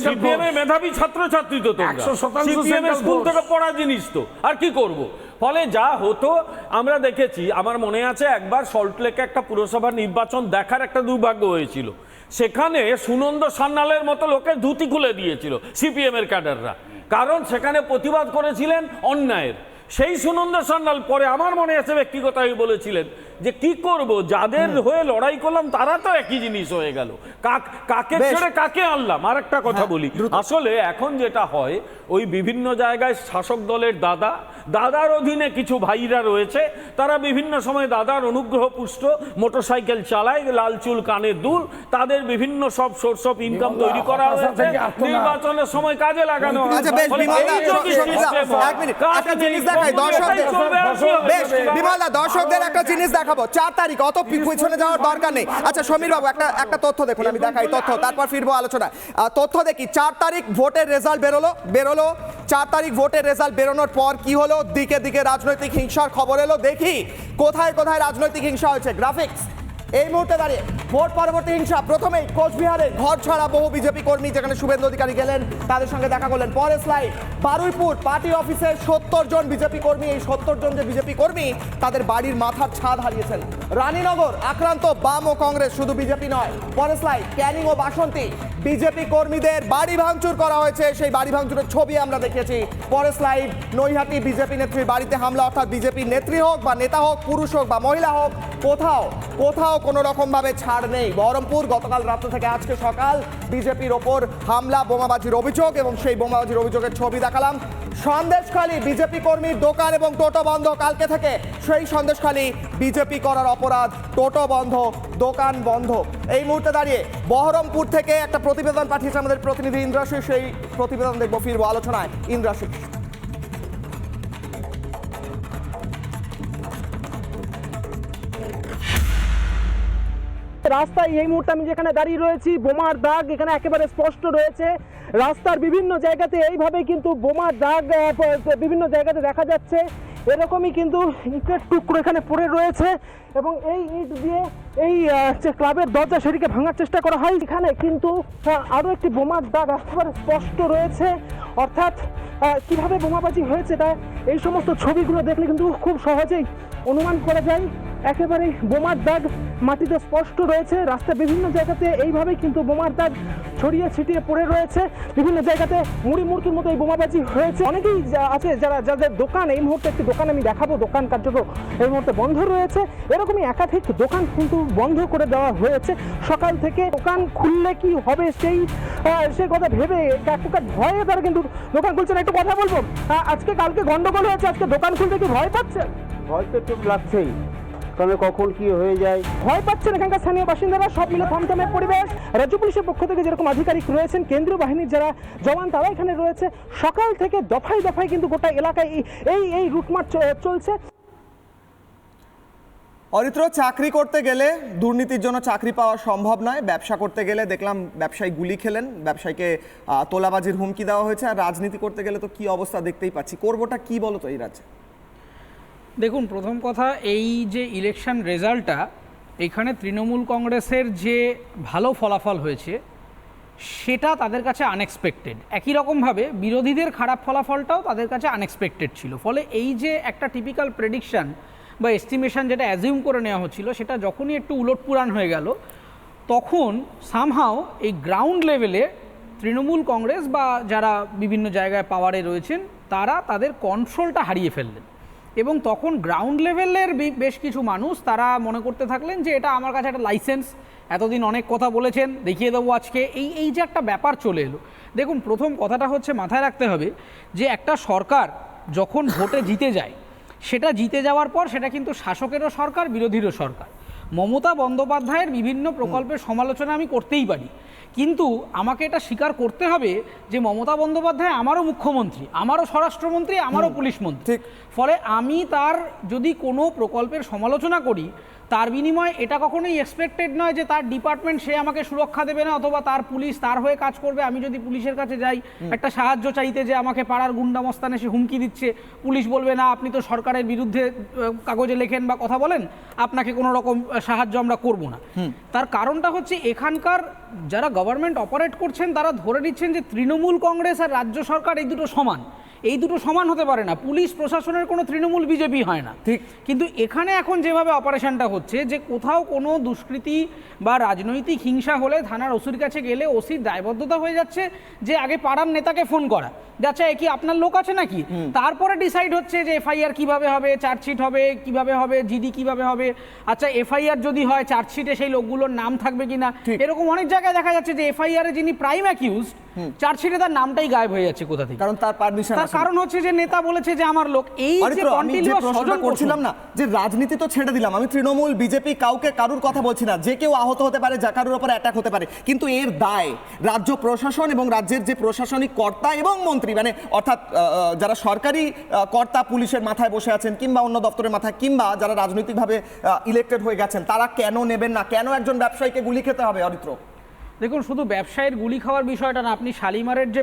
সিপিএম এর মেধাবী ছাত্রছাত্রী তো তোমরা, সিপিএম এর স্কুল থেকে পড়া জিনিস তো, আর কি করব? ফলে যা হতো আমরা দেখেছি। আমার মনে আছে একবার সল্টলেকে একটা পুরসভা নির্বাচন দেখার একটা দুর্ভাগ্য হয়েছিল। সেখানে সুনন্দ সান্যালের মতো লোকের ধুতি খুলে দিয়েছিল সিপিএম এর ক্যাডাররা, কারণ সেখানে প্রতিবাদ করেছিলেন অন্যায়ের। সেই সুনন্দ সান্যাল পরে আমার মনে আছে ব্যক্তিগতভাবে বলেছিলেন যে কি করব, যাদের হয়ে লড়াই করলাম তারা তো একই জিনিস হয়ে গেল, কাকে ছেড়ে কাকে আনলাম। আর একটা কথা বলি, আসলে এখন যেটা হয়, ওই বিভিন্ন জায়গায় শাসক দলের দাদার অধীনে কিছু ভাইরা রয়েছে, তারা বিভিন্ন সময় দাদার অনুগ্রহ পুষ্ট মোটরসাইকেল চালায়, লাল চুল কানের দুল, তাদের বিভিন্ন সব সোর্স অফ ইনকাম তৈরি করা হয়েছে, নির্বাচনের সময় কাজে লাগানো হয়। দর্শকদের একটা জিনিস দেখাবো, 4 তারিখ, অত পিছনে যাওয়ার দরকার নেই। আচ্ছা সমীর বাবু একটা তথ্য দেখুন, আমি দেখাই তথ্য, তারপর ফিরবো আলোচনা। তথ্য দেখি, 4 তারিখ ভোটের রেজাল্ট বেরোলো। 4 তারিখ ভোটের রেজাল্ট বেরোনোর পর কি হলো? দিকে দিকে রাজনৈতিক হিংসার খবর এলো। দেখি কোথায় কোথায় রাজনৈতিক হিংসা হয়েছে। গ্রাফিক্স এই মুহূর্তে দাঁড়িয়ে ভোট পরবর্তী হিংসা। প্রথমেই কোচবিহারে ঘর ছাড়া বহু বিজেপি কর্মী, যেখানে শুভেন্দু অধিকারী গেলেন, তাদের সঙ্গে দেখা করলেন। পরের স্লাইড, বারুইপুর পার্টি অফিসে 70 জন বিজেপি কর্মী। এই 70 জন যে বিজেপি কর্মী, তাদের বাড়ির মাথার ছাদ হারিয়েছেন। রানীনগর আক্রান্ত বাম ও কংগ্রেস, শুধু বিজেপি নয়। পরের স্লাইড, ক্যানিং ও বাসন্তী বিজেপি কর্মীদের বাড়ি ভাঙচুর করা হয়েছে, সেই বাড়ি ভাঙচুরের ছবি আমরা দেখেছি। পরের স্লাইড, নৈহাটি বিজেপি নেত্রীর বাড়িতে হামলা, অর্থাৎ বিজেপি নেত্রী হোক বা নেতা হোক, পুরুষ হোক বা মহিলা হোক, কোথাও কোনো রকম ভাবে ছাড় নেই। বহরমপুর গতকাল রাত্র থেকে আজকে সকাল বিজেপির ওপর হামলা, বোমাবাজির অভিযোগ, এবং সেই বোমাবাজির অভিযোগের ছবি দেখালাম। সন্দেশখালী বিজেপি কর্মীর দোকান এবং টোটো বন্ধ কালকে থেকে। সেই সন্দেশখালী বিজেপি করার অপরাধ, টোটো বন্ধ, দোকান বন্ধ। এই মুহূর্তে দাঁড়িয়ে বহরমপুর থেকে একটা প্রতিবেদন পাঠিয়েছে আমাদের প্রতিনিধি ইন্দ্রাশিস, সেই প্রতিবেদন দেখবো, ফিরবো আলোচনায়। ইন্দ্রাশিস। রাস্তায় এই মুহূর্তে আমি যেখানে দাঁড়িয়ে রয়েছি, বোমার দাগ এখানে একেবারে স্পষ্ট রয়েছে। রাস্তার বিভিন্ন জায়গাতে এইভাবে কিন্তু বোমার দাগ বিভিন্ন জায়গাতে দেখা যাচ্ছে। এরকমই কিন্তু ইটের টুকরো এখানে পড়ে রয়েছে, এবং এই ইট দিয়ে এই যে ক্লাবের দরজা, সেটিকে ভাঙার চেষ্টা করা হয়। এখানে কিন্তু আরও একটি বোমার দাগ একেবারে স্পষ্ট রয়েছে। অর্থাৎ কিভাবে বোমাবাজি হয়েছে তা এই সমস্ত ছবিগুলো দেখলে কিন্তু খুব সহজেই অনুমান করা যায়। একেবারে বোমার দাগ মাটিতে স্পষ্ট রয়েছে। রাস্তার বিভিন্ন জায়গাতে এইভাবে কিন্তু বোমার দাগ ছড়িয়ে ছিটিয়ে পড়ে রয়েছে, বিভিন্ন জায়গাতে মুড়ি মুড়কির মতো এই বোমাবাজি হয়েছে। অনেকেই আছে যাদের দোকান, এই মুহূর্তে একটি দোকান আমি দেখাবো, দোকান কার্যত এই মুহূর্তে বন্ধ রয়েছে। এরকমই একাধিক দোকান কিন্তু বন্ধ করে দেওয়া হয়েছে সকাল থেকে। দোকান খুললে কি হবে সেই কথা ভেবে এক প্রকার ভয়ে তারা কিন্তু দোকান খুলছে না। একটু কথা বলবো, আজকে কালকে গন্ডগোল হয়েছে, আজকে দোকান খুলতে কি ভয় পাচ্ছে? ভয় তো চোখ লাগছেই, কারণ কখন কি হয়ে যায়। ভয় পাচ্ছেন এখানকার স্থানীয় বাসিন্দারা, সব মিলে থমথমে পরিবেশ। রাজ্য পুলিশের পক্ষ থেকে যেরকম আধিকারিক রয়েছেন, কেন্দ্রীয় বাহিনীর যারা জওয়ান তারা এখানে রয়েছে। সকাল থেকে দফায় দফায় কিন্তু গোটা এলাকায় এই রুটমার্চ চলছে। অরিত্র, চাকরি করতে গেলে দুর্নীতির জন্য চাকরি পাওয়া সম্ভব নয়। ব্যবসা করতে গেলে দেখলাম ব্যবসায়ী গুলি খেলেন, ব্যবসায়ীকে তোলাবাজির হুমকি দেওয়া হয়েছে। আর রাজনীতি করতে গেলে তো কি অবস্থা দেখতেই পাচ্ছি। করবোটা কি বলো তো এই রাজ্যে? দেখুন, প্রথম কথা, এই যে ইলেকশন রেজাল্টটা, এখানে তৃণমূল কংগ্রেসের যে ভালো ফলাফল হয়েছে সেটা তাদের কাছে আনএক্সপেক্টেড। একই রকমভাবে বিরোধীদের খারাপ ফলাফলটাও তাদের কাছে আনএক্সপেক্টেড ছিল। ফলে এই যে একটা টিপিক্যাল প্রেডিকশান বা এস্টিমেশন যেটা অ্যাজিউম করে নেওয়া হচ্ছিল, সেটা যখনই একটু উলটপুরাণ হয়ে গেল, তখন সামহাও এই গ্রাউন্ড লেভেলে তৃণমূল কংগ্রেস বা যারা বিভিন্ন জায়গায় পাওয়ারে রয়েছেন তারা তাদের কন্ট্রোলটা হারিয়ে ফেললেন। এবং তখন গ্রাউন্ড লেভেলের বেশ কিছু মানুষ তারা মনে করতে থাকলেন যে এটা আমার কাছে একটা লাইসেন্স, এতদিন অনেক কথা বলেছেন, দেখিয়ে দেবো আজকে। এই যে একটা ব্যাপার চলে এলো। দেখুন, প্রথম কথাটা হচ্ছে মাথায় রাখতে হবে যে একটা সরকার যখন ভোটে জিতে যায়, সেটা জিতে যাওয়ার পর সেটা কিন্তু শাসকেরও সরকার, বিরোধীরও সরকার। মমতা বন্দ্যোপাধ্যায়ের বিভিন্ন প্রকল্পের সমালোচনা আমি করতেই পারি, কিন্তু আমাকে এটা স্বীকার করতে হবে যে মমতা বন্দ্যোপাধ্যায় আমারও মুখ্যমন্ত্রী, আমারও স্বরাষ্ট্রমন্ত্রী, আমারও পুলিশ মন্ত্রী। ফলে আমি তার যদি কোনো প্রকল্পের সমালোচনা করি, তার বিনিময়ে এটা কখনোই এক্সপেক্টেড নয় যে তার ডিপার্টমেন্ট সে আমাকে সুরক্ষা দেবে না, অথবা তার পুলিশ তার হয়ে কাজ করবে। আমি যদি পুলিশের কাছে যাই একটা সাহায্য চাইতে, যে আমাকে পাড়ার গুন্ডামস্তানে সে হুমকি দিচ্ছে, পুলিশ বলবে না আপনি তো সরকারের বিরুদ্ধে কাগজে লেখেন বা কথা বলেন, আপনাকে কোনো রকম সাহায্য আমরা করব না। তার কারণটা হচ্ছে এখানকার যারা গভর্নমেন্ট অপারেট করছেন তারা ধরে নিচ্ছেন যে তৃণমূল কংগ্রেস আর রাজ্য সরকার এই দুটো সমান। এই দুটো সমান হতে পারে না। পুলিশ প্রশাসনের কোনো তৃণমূল বিজেপি হয় না, ঠিক। কিন্তু এখানে এখন যেভাবে অপারেশনটা হচ্ছে, যে কোথাও কোনো দুষ্কৃতি বা রাজনৈতিক হিংসা হলে থানার ওসির কাছে গেলে ওসির দায়বদ্ধতা হয়ে যাচ্ছে যে আগে পাড়ার নেতাকে ফোন করা, যাচ্ছে কি আপনার লোক আছে নাকি, তারপরে ডিসাইড হচ্ছে যে এফআইআর কিভাবে হবে, চার্জশিট হবে কিভাবে হবে, জিডি কিভাবে হবে। আচ্ছা, এফআইআর যদি হয় চার্জশিটে সেই লোকগুলোর নাম থাকবে কিনা। এরকম অনেক জায়গায় দেখা যাচ্ছে যে এফআইআর এ যিনি প্রাইম অ্যাকিউজড, চার্জশিটে তার নামটাই গায়েব হয়ে যাচ্ছে কোথা থেকে, কারণ তার পারমিশন। তার কারণ হচ্ছে যে নেতা বলেছে যে আমার লোক। এই যে কন্টিনিউয়াস প্রশ্নটা করছিলাম না, যে রাজনীতি তো ছেড়ে দিলাম, আমি তৃণমূল বিজেপি কাউকে কারুর কথা বলছি না, যে কেউ আহত হতে পারে, যা কারুর উপর অ্যাটাক হতে পারে, কিন্তু এর দায় রাজ্য প্রশাসন এবং রাজ্যের যে প্রশাসনিক কর্তা এবং মন্ত্রী, মানে অর্থাৎ যারা সরকারি কর্তা পুলিশের মাথায় বসে আছেন কিংবা অন্য দপ্তরের মাথায়, কিংবা যারা রাজনৈতিকভাবে ইলেক্টেড হয়ে গেছেন, তারা কেন নেবেন না? কেন একজন ব্যবসায়ীকে গুলি খেতে হবে? অরিত্র, দেখুন, শুধু ব্যবসায়ীর গুলি খাওয়ার বিষয়টা না, আপনি শালিমারের যে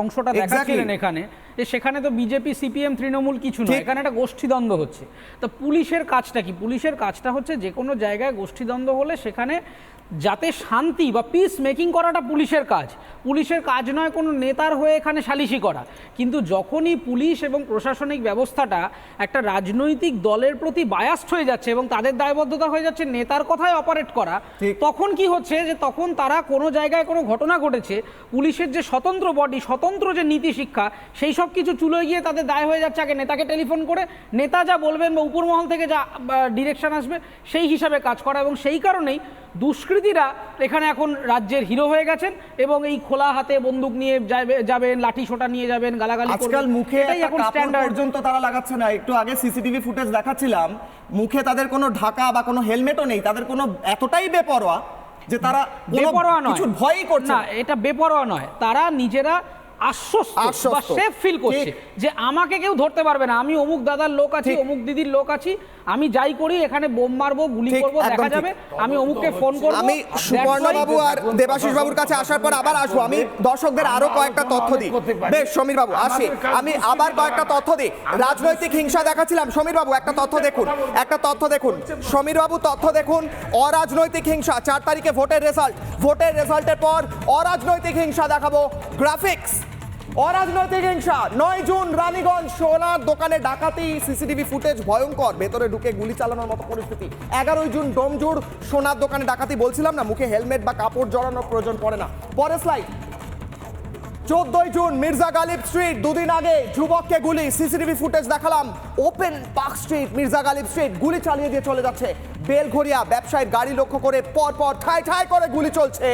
অংশটা দেখাচ্ছিলেন এখানে, যে সেখানে তো বিজেপি সিপিএম তৃণমূল কিছু নয়, এখানে একটা গোষ্ঠীদ্বন্দ্ব হচ্ছে। তো পুলিশের কাজটা কি? পুলিশের কাজটা হচ্ছে যে কোনো জায়গায় গোষ্ঠীদ্বন্দ্ব হলে সেখানে যাতে শান্তি বা পিস মেকিং করাটা পুলিশের কাজ। পুলিশের কাজ নয় কোনো নেতার হয়ে এখানে সালিশি করা। কিন্তু যখনই পুলিশ এবং প্রশাসনিক ব্যবস্থাটা একটা রাজনৈতিক দলের প্রতি বায়াস্ট হয়ে যাচ্ছে এবং তাদের দায়বদ্ধতা হয়ে যাচ্ছে নেতার কথায় অপারেট করা, তখন কি হচ্ছে যে তখন তারা কোনো জায়গায় কোনো ঘটনা ঘটেছে, পুলিশের যে স্বতন্ত্র বডি, স্বতন্ত্র যে নীতি শিক্ষা, সেই সব কিছু চুলোয় গিয়ে তাদের দায় হয়ে যাচ্ছে আগে নেতাকে টেলিফোন করে, নেতা যা বলবেন বা উপরমহল থেকে যা ডিরেকশন আসবে সেই হিসাবে কাজ করা। এবং সেই কারণেই দুষ্কৃতীরা এখানে এখন রাজ্যের হিরো হয়ে গেছেন এবং এই খোলা হাতে বন্দুক নিয়ে যাবেন, লাঠি সোটা নিয়ে যাবেন, গালাগালি করবেন। আজকাল মুখে এখন স্ট্যান্ডার্ড পর্যন্ত তারা লাগাচ্ছে না। একটু আগে সিসিটিভি ফুটেজ দেখাচ্ছিলাম, মুখে তাদের কোনো ঢাকা বা কোনো হেলমেটও নেই, তাদের কোনো এতটাই বেপরোয়া যে তারা বেপরোয়া নয়, কিছু ভয়ই করছে না। এটা বেপরোয়া নয়, তারা নিজেরা আশ্বস্ত বা সেফ ফিল করছে যে আমাকে কেউ ধরতে পারবে না, আমি অমুক দাদার লোক আছি, অমুক দিদির লোক আছি, আমি যাই করি এখানে বোম মারবো, গুলি করবো, দেখা যাবে, আমি অমুককে ফোন করবো। আমি সুবর্ণ বাবু আর দেবাশিস বাবুর কাছে আসার পর আবার আসবো, আমি দর্শকদের আরো কয়েকটা তথ্য দিই। বেশ, সমীর বাবু আসি, আমি আবার কয়েকটা তথ্য দিই। রাজনৈতিক হিংসা দেখাচ্ছিলাম, সমীর বাবু একটা তথ্য দেখুন, সমীর বাবু তথ্য দেখুন। অরাজনৈতিক হিংসা, 4 তারিখে ভোটের রেজাল্টের পর অরাজনৈতিক হিংসা দেখাবো। গ্রাফিক্স অরাজনৈতিক হিংসা 9 জুন রানীগঞ্জ সোনার দোকানে ডাকাতি, সিসিটিভি ফুটেজ ভয়ঙ্কর, ভেতরে ঢুকে গুলি চালানোর মতো পরিস্থিতি। 11 জুন ডোমজুর সোনার দোকানে ডাকাতি, বলছিলাম না মুখে হেলমেট বা কাপড় জড়ানোর প্রয়োজন পড়ে না। পরের slide. 14 June Mirza Ghalib Street, দুদিন আগে যুবককে গুলি, সিসিটিভি ফুটেজ দেখালাম। Open Park Street, Mirza Ghalib Street, গুলি চালিয়ে দিয়ে চলে যাচ্ছে। বেলঘরিয়া ব্যবসায়ীর গাড়ি লক্ষ্য করে পরপর ঠায় ঠায় করে গুলি চলছে।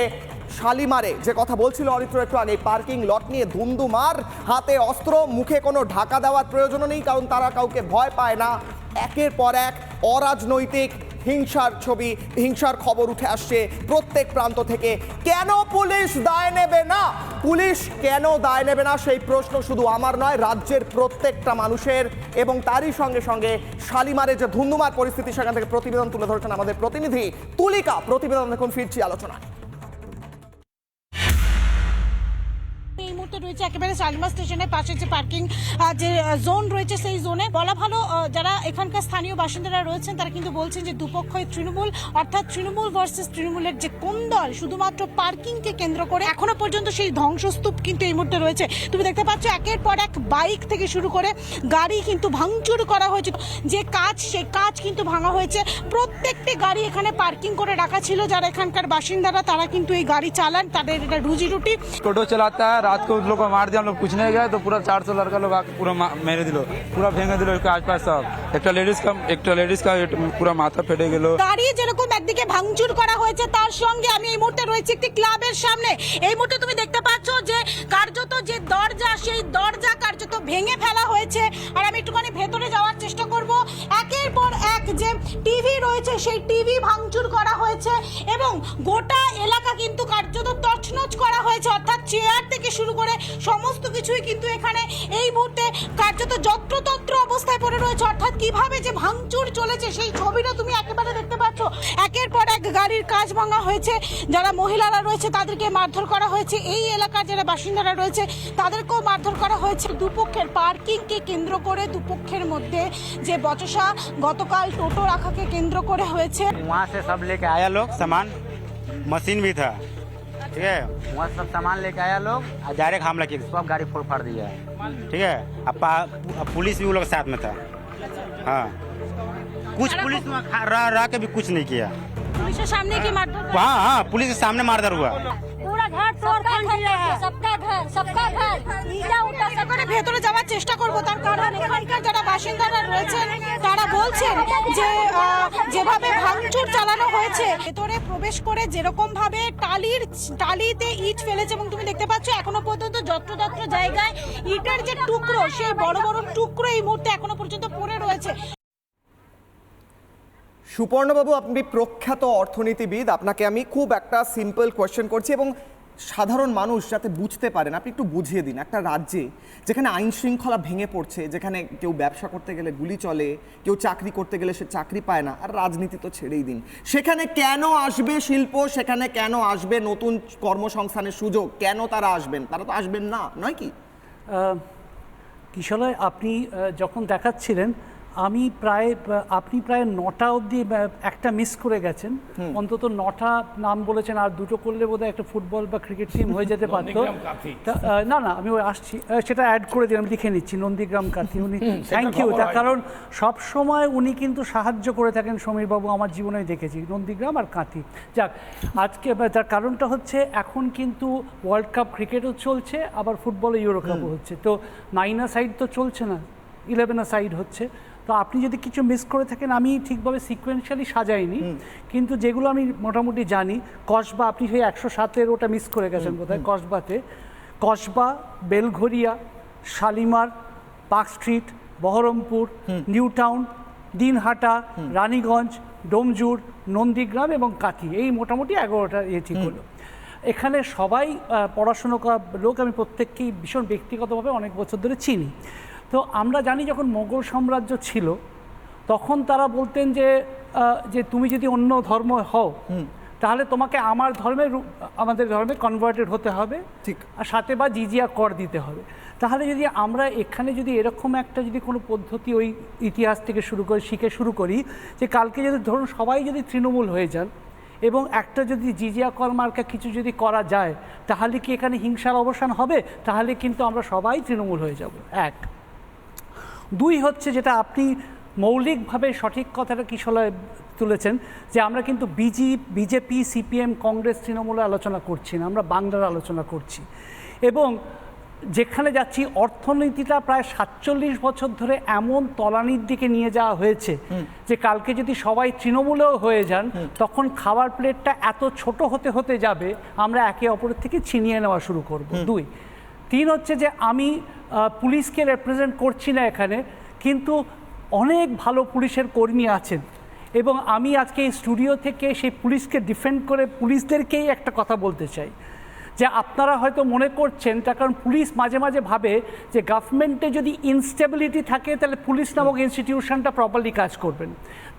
শালিমারে যে কথা বলছিল অরিত্র একটু আগে, পার্কিং লট নিয়ে ধুমধুমার, হাতে অস্ত্র, মুখে কোনো ঢাকা দেওয়ার প্রয়োজনও নেই, কারণ তারা কাউকে ভয় পায় না। একের পর এক অরাজনৈতিক হিংসার ছবি, হিংসার খবর উঠে আসছে প্রত্যেক প্রান্ত থেকে। কেন পুলিশ দায় নেবে না? পুলিশ কেন দায় নেবে না সেই প্রশ্ন শুধু আমার নয়, রাজ্যের প্রত্যেকটা মানুষের। এবং তারই সঙ্গে সঙ্গে শালিমারে যে ধুমধুমার পরিস্থিতি, সেখান থেকে প্রতিবেদন তুলে ধরেছেন আমাদের প্রতিনিধি তুলিকা। প্রতিবেদন দেখুন, ফিরছি আলোচনা। এই মুহূর্তে রয়েছে একেবারে শালিমার স্টেশনের পাশে যে পার্কিং যে জোন রয়েছে, সেই জোনে বলা ভালো যারা এখানকার স্থানীয় বাসিন্দারা রয়েছেন তারা কিন্তু বলছেন যে দুপক্ষই তৃণমূল, অর্থাৎ তৃণমূল ভার্সেস তৃণমূলের যে কোন্দল শুধুমাত্র পার্কিংকে কেন্দ্র করে এখনো পর্যন্ত সেই ধ্বংসস্তূপ কিন্তু এই মুহূর্তে রয়েছে। তুমি দেখতে পাচ্ছ একের পর এক বাইক থেকে শুরু করে গাড়ি কিন্তু ভাঙচুর করা হয়েছে, যে কাজ সেই কাজ কিন্তু ভাঙা হয়েছে। প্রত্যেকটি গাড়ি এখানে পার্কিং করে রাখা ছিল, যারা এখানকার বাসিন্দারা তারা কিন্তু এই গাড়ি চালান, তাদের এটা রুজি রুটি। টোটো চালাता है, रात को उन लोग को मार दिया, हम लोग कुछ नहीं गए तो पूरा 400 लड़का लोग आके पूरा मेरे दिलो पूरा भेंगे दिलो आसपास सब। একটা লেডিস का पूरा माथा फेटे গেল। গাড়ি যেরকম একদিকে ভাঙচুর করা হয়েছে, তার সঙ্গে আমি এই মুহূর্তে রয়েছে একটি ক্লাবের সামনে। এই মুহূর্তে তুমি দেখতে পাচ্ছ যে কার্যত যে দরজা, সেই দরজা কার্যত ভেঙে ফেলা হয়েছে। আর আমি একটুখানি ভেতরে যাওয়ার চেষ্টা করব। একের পর এক যে টিভি রয়েছে, সেই টিভি ভাঙচুর করা হয়েছে এবং গোটা এলাকা কিন্তু কার্যত তছনছ করা হয়েছে, অর্থাৎ চেয়ার থেকে শুরু করে সমস্ত কিছুই কিন্তু এখানে এই মুহূর্তে কার্যত যত্রতত্র অবস্থায় পড়ে রয়েছে। অর্থাৎ কিভাবে যে ভাঙচুর চলেছে সেই ছবিটা তুমি একেবারে দেখতে পাচ্ছ। একের পর এক গাড়ির কাজ ভাঙা হয়েছে, যারা মহিলারা রয়েছে তাদেরকে মারধর করা হয়েছে, এই এলাকার যারা বাসিন্দারা রয়েছে তাদেরকেও মারধর করা হয়েছে। দুপক্ষের পার্কিংকে কেন্দ্র করে দুপক্ষের মধ্যে যে বচসা গতকাল টোটো রাখাকে কেন্দ্র করে হয়েছে। वहाँ से सब लेके आया लोग सामान, मशीन भी था, ठीक है, वहाँ सब सामान लेके आया लोग, डायरेक्ट हमला किया, सब गाड़ी फोड़ फाड़ दिया, ठीक है। अब पुलिस भी वो लोग साथ में था, हाँ, कुछ पुलिस रह के भी कुछ नहीं किया। पुलिस के सामने की मारधर, हाँ, पुलिस के सामने मारधर हुआ। पूरा घर तोड़ दिया है, सबका घर ईटा उठा করে ভেতরে যাওয়ার চেষ্টা করব। তার কারণ এখানকার যারা বাসিন্দারা রয়েছেন তারা বলছেন যে যেভাবে ভাঙচুর চালানো হয়েছে, ভেতরে প্রবেশ করে যেরকম ভাবে টালিতে ইট ফেলেছে এবং তুমি দেখতে পাচ্ছ এখনো পর্যন্ত যত্রতত্র জায়গায় ইটের যে টুকরো, সেই বড় বড় টুকরো এই মুহূর্তে এখনো পর্যন্ত পড়ে রয়েছে। সুপর্ণবাবু, আপনি প্রখ্যাত অর্থনীতিবিদ, আপনাকে আমি খুব একটা সিম্পল কোয়েশ্চেন করছি এবং সাধারণ মানুষ যাতে বুঝতে পারেন আপনি একটু বুঝিয়ে দিন। একটা রাজ্যে যেখানে আইন শৃঙ্খলা ভেঙে পড়ছে, যেখানে কেউ ব্যবসা করতে গেলে গুলি চলে, কেউ চাকরি করতে গেলে সে চাকরি পায় না, আর রাজনীতি তো ছেড়েই দিন, সেখানে কেন আসবে শিল্প, সেখানে কেন আসবে নতুন কর্মসংস্থানের সুযোগ, কেন তারা আসবেন? তারা তো আসবেন না, নয় কি? কিশলয়, আপনি যখন দেখাচ্ছিলেন আপনি প্রায় 9টা অবধি একটা মিস করে গেছেন, অন্তত 9টা নাম বলেছেন, আর দুটো করলে বোধহয় একটা ফুটবল বা ক্রিকেট টিম হয়ে যেতে পারতো। না আমি আসছি, সেটা অ্যাড করে দিলাম, লিখে নিচ্ছি নন্দীগ্রাম কাথি। উনি থ্যাংক ইউ, তার কারণ সবসময় উনি কিন্তু সাহায্য করে থাকেন সমীরবাবু, আমার জীবনেই দেখেছি নন্দীগ্রাম আর কাঁথি। যাক, আজকে তার কারণটা হচ্ছে এখন কিন্তু ওয়ার্ল্ড কাপ ক্রিকেটও চলছে, আবার ফুটবলে ইউরো কাপও হচ্ছে, তো 9 সাইড তো চলছে না, 11 সাইড হচ্ছে। তো আপনি যদি কিছু মিস করে থাকেন, আমি ঠিকভাবে সিকোয়েন্সিয়ালি সাজাইনি, কিন্তু যেগুলো আমি মোটামুটি জানি, কসবা, আপনি সেই 107-এর ওটা মিস করে গেছেন বোধহয়, Kasba, Belgharia, Shalimar, park street, Baharampur, new town, Dinhata, Raniganj, Domjur, Nandigram এবং কাথি, এই মোটামুটি 11টা ঠিক হলো। এখানে সবাই পড়াশুনো করা লোক, আমি প্রত্যেককেই ভীষণ ব্যক্তিগতভাবে অনেক বছর ধরে চিনি। তো আমরা জানি যখন মোগল সাম্রাজ্য ছিল তখন তারা বলতেন যে তুমি যদি অন্য ধর্ম হও তাহলে তোমাকে আমাদের ধর্মে কনভার্টেড হতে হবে, ঠিক, আর সাথে বা জিজিয়া কর দিতে হবে। তাহলে যদি আমরা এখানে যদি এরকম একটা যদি কোনো পদ্ধতি ওই ইতিহাস থেকে শুরু করে শিখে শুরু করি, যে কালকে যদি ধরুন সবাই যদি তৃণমূল হয়ে যান এবং একটা যদি জিজিয়া কর মার্কা কিছু যদি করা যায় তাহলে কি এখানে হিংসার অবসান হবে? তাহলে কিন্তু আমরা সবাই তৃণমূল হয়ে যাব। এক। দুই হচ্ছে যেটা আপনি মৌলিকভাবে সঠিক কথাটা কিশোলায় তুলেছেন যে আমরা কিন্তু বিজেপি, সিপিএম, কংগ্রেস, তৃণমূলের আলোচনা করছি না, আমরা বাংলার আলোচনা করছি। এবং যেখানে যাচ্ছি অর্থনীতিটা প্রায় 47 বছর ধরে এমন তলানির দিকে নিয়ে যাওয়া হয়েছে যে কালকে যদি সবাই তৃণমূলেও হয়ে যান তখন খাবার প্লেটটা এত ছোট হতে হতে যাবে আমরা একে অপরের থেকে ছিনিয়ে নেওয়া শুরু করব। দুই। তিন হচ্ছে যে আমি পুলিশকে রিপ্রেজেন্ট করছি না এখানে, কিন্তু অনেক ভালো পুলিশের কর্মী আছেন এবং আমি আজকে এই স্টুডিও থেকে সেই পুলিশকে ডিফেন্ড করে পুলিশদেরকেই একটা কথা বলতে চাই যে আপনারা হয়তো মনে করছেন, তার কারণ পুলিশ মাঝে মাঝে ভাবে যে গভর্নমেন্টে যদি ইনস্টেবিলিটি থাকে তাহলে পুলিশ নামক ইনস্টিটিউশনটা প্রপারলি কাজ করবেন।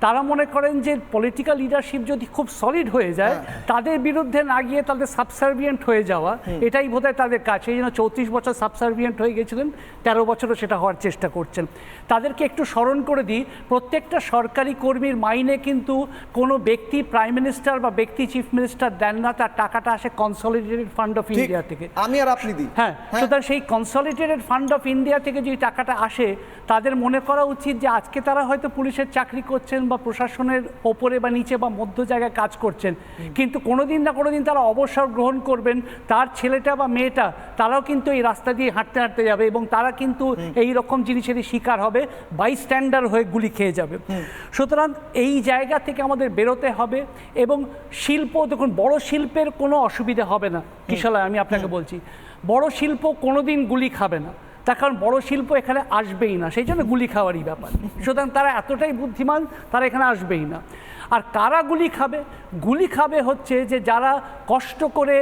তারা মনে করেন যে পলিটিক্যাল লিডারশিপ যদি খুব সলিড হয়ে যায় তাদের বিরুদ্ধে না গিয়ে তাদের সাবসার্ভিয়েন্ট হয়ে যাওয়া, এটাই বোধহয় তাদের কাজ। সেই জন্য 34 বছর সাবসার্ভিয়েন্ট হয়ে গেছিলেন, 13 বছরও সেটা হওয়ার চেষ্টা করছেন। তাদেরকে একটু স্মরণ করে দিই, প্রত্যেকটা সরকারি কর্মীর মাইনে কিন্তু কোনো ব্যক্তি প্রাইম মিনিস্টার বা ব্যক্তি চিফ মিনিস্টার দেন না, তার টাকাটা আসে কনসলিডেটেড ফান্ড অফ ইন্ডিয়া থেকে। আমি আর আপনি দিই। হ্যাঁ, সুতরাং সেই কনসলিডেটেড ফান্ড অফ ইন্ডিয়া থেকে যে টাকাটা আসে তাদের মনে করা উচিত যে আজকে তারা হয়তো পুলিশের চাকরি করছেন বা প্রশাসনের ওপরে বা নিচে বা মধ্য জায়গায় কাজ করছেন, কিন্তু কোনোদিন না কোনোদিন তারা অবসর গ্রহণ করবেন, তার ছেলেটা বা মেয়েটা তারাও কিন্তু এই রাস্তা দিয়ে হাঁটতে হাঁটতে যাবে এবং তারা কিন্তু এই রকম জিনিসেরই শিকার হবে, বাইস্ট্যান্ডার হয়ে গুলি খেয়ে যাবে। সুতরাং এই জায়গা থেকে আমাদের বেরোতে হবে এবং শিল্প, দেখুন বড় শিল্পের কোনো অসুবিধা হবে না কিশোলায়, আমি আপনাকে বলছি বড় শিল্প কোনোদিন গুলি খাবে না, তার কারণ বড় শিল্প এখানে আসবেই না, সেই জন্য গুলি খাওয়ারই ব্যাপার। সুতরাং তারা এতটাই বুদ্ধিমান, তারা এখানে আসবেই না। আর কারা গুলি খাবে? গুলি খাবে হচ্ছে যে যারা কষ্ট করে,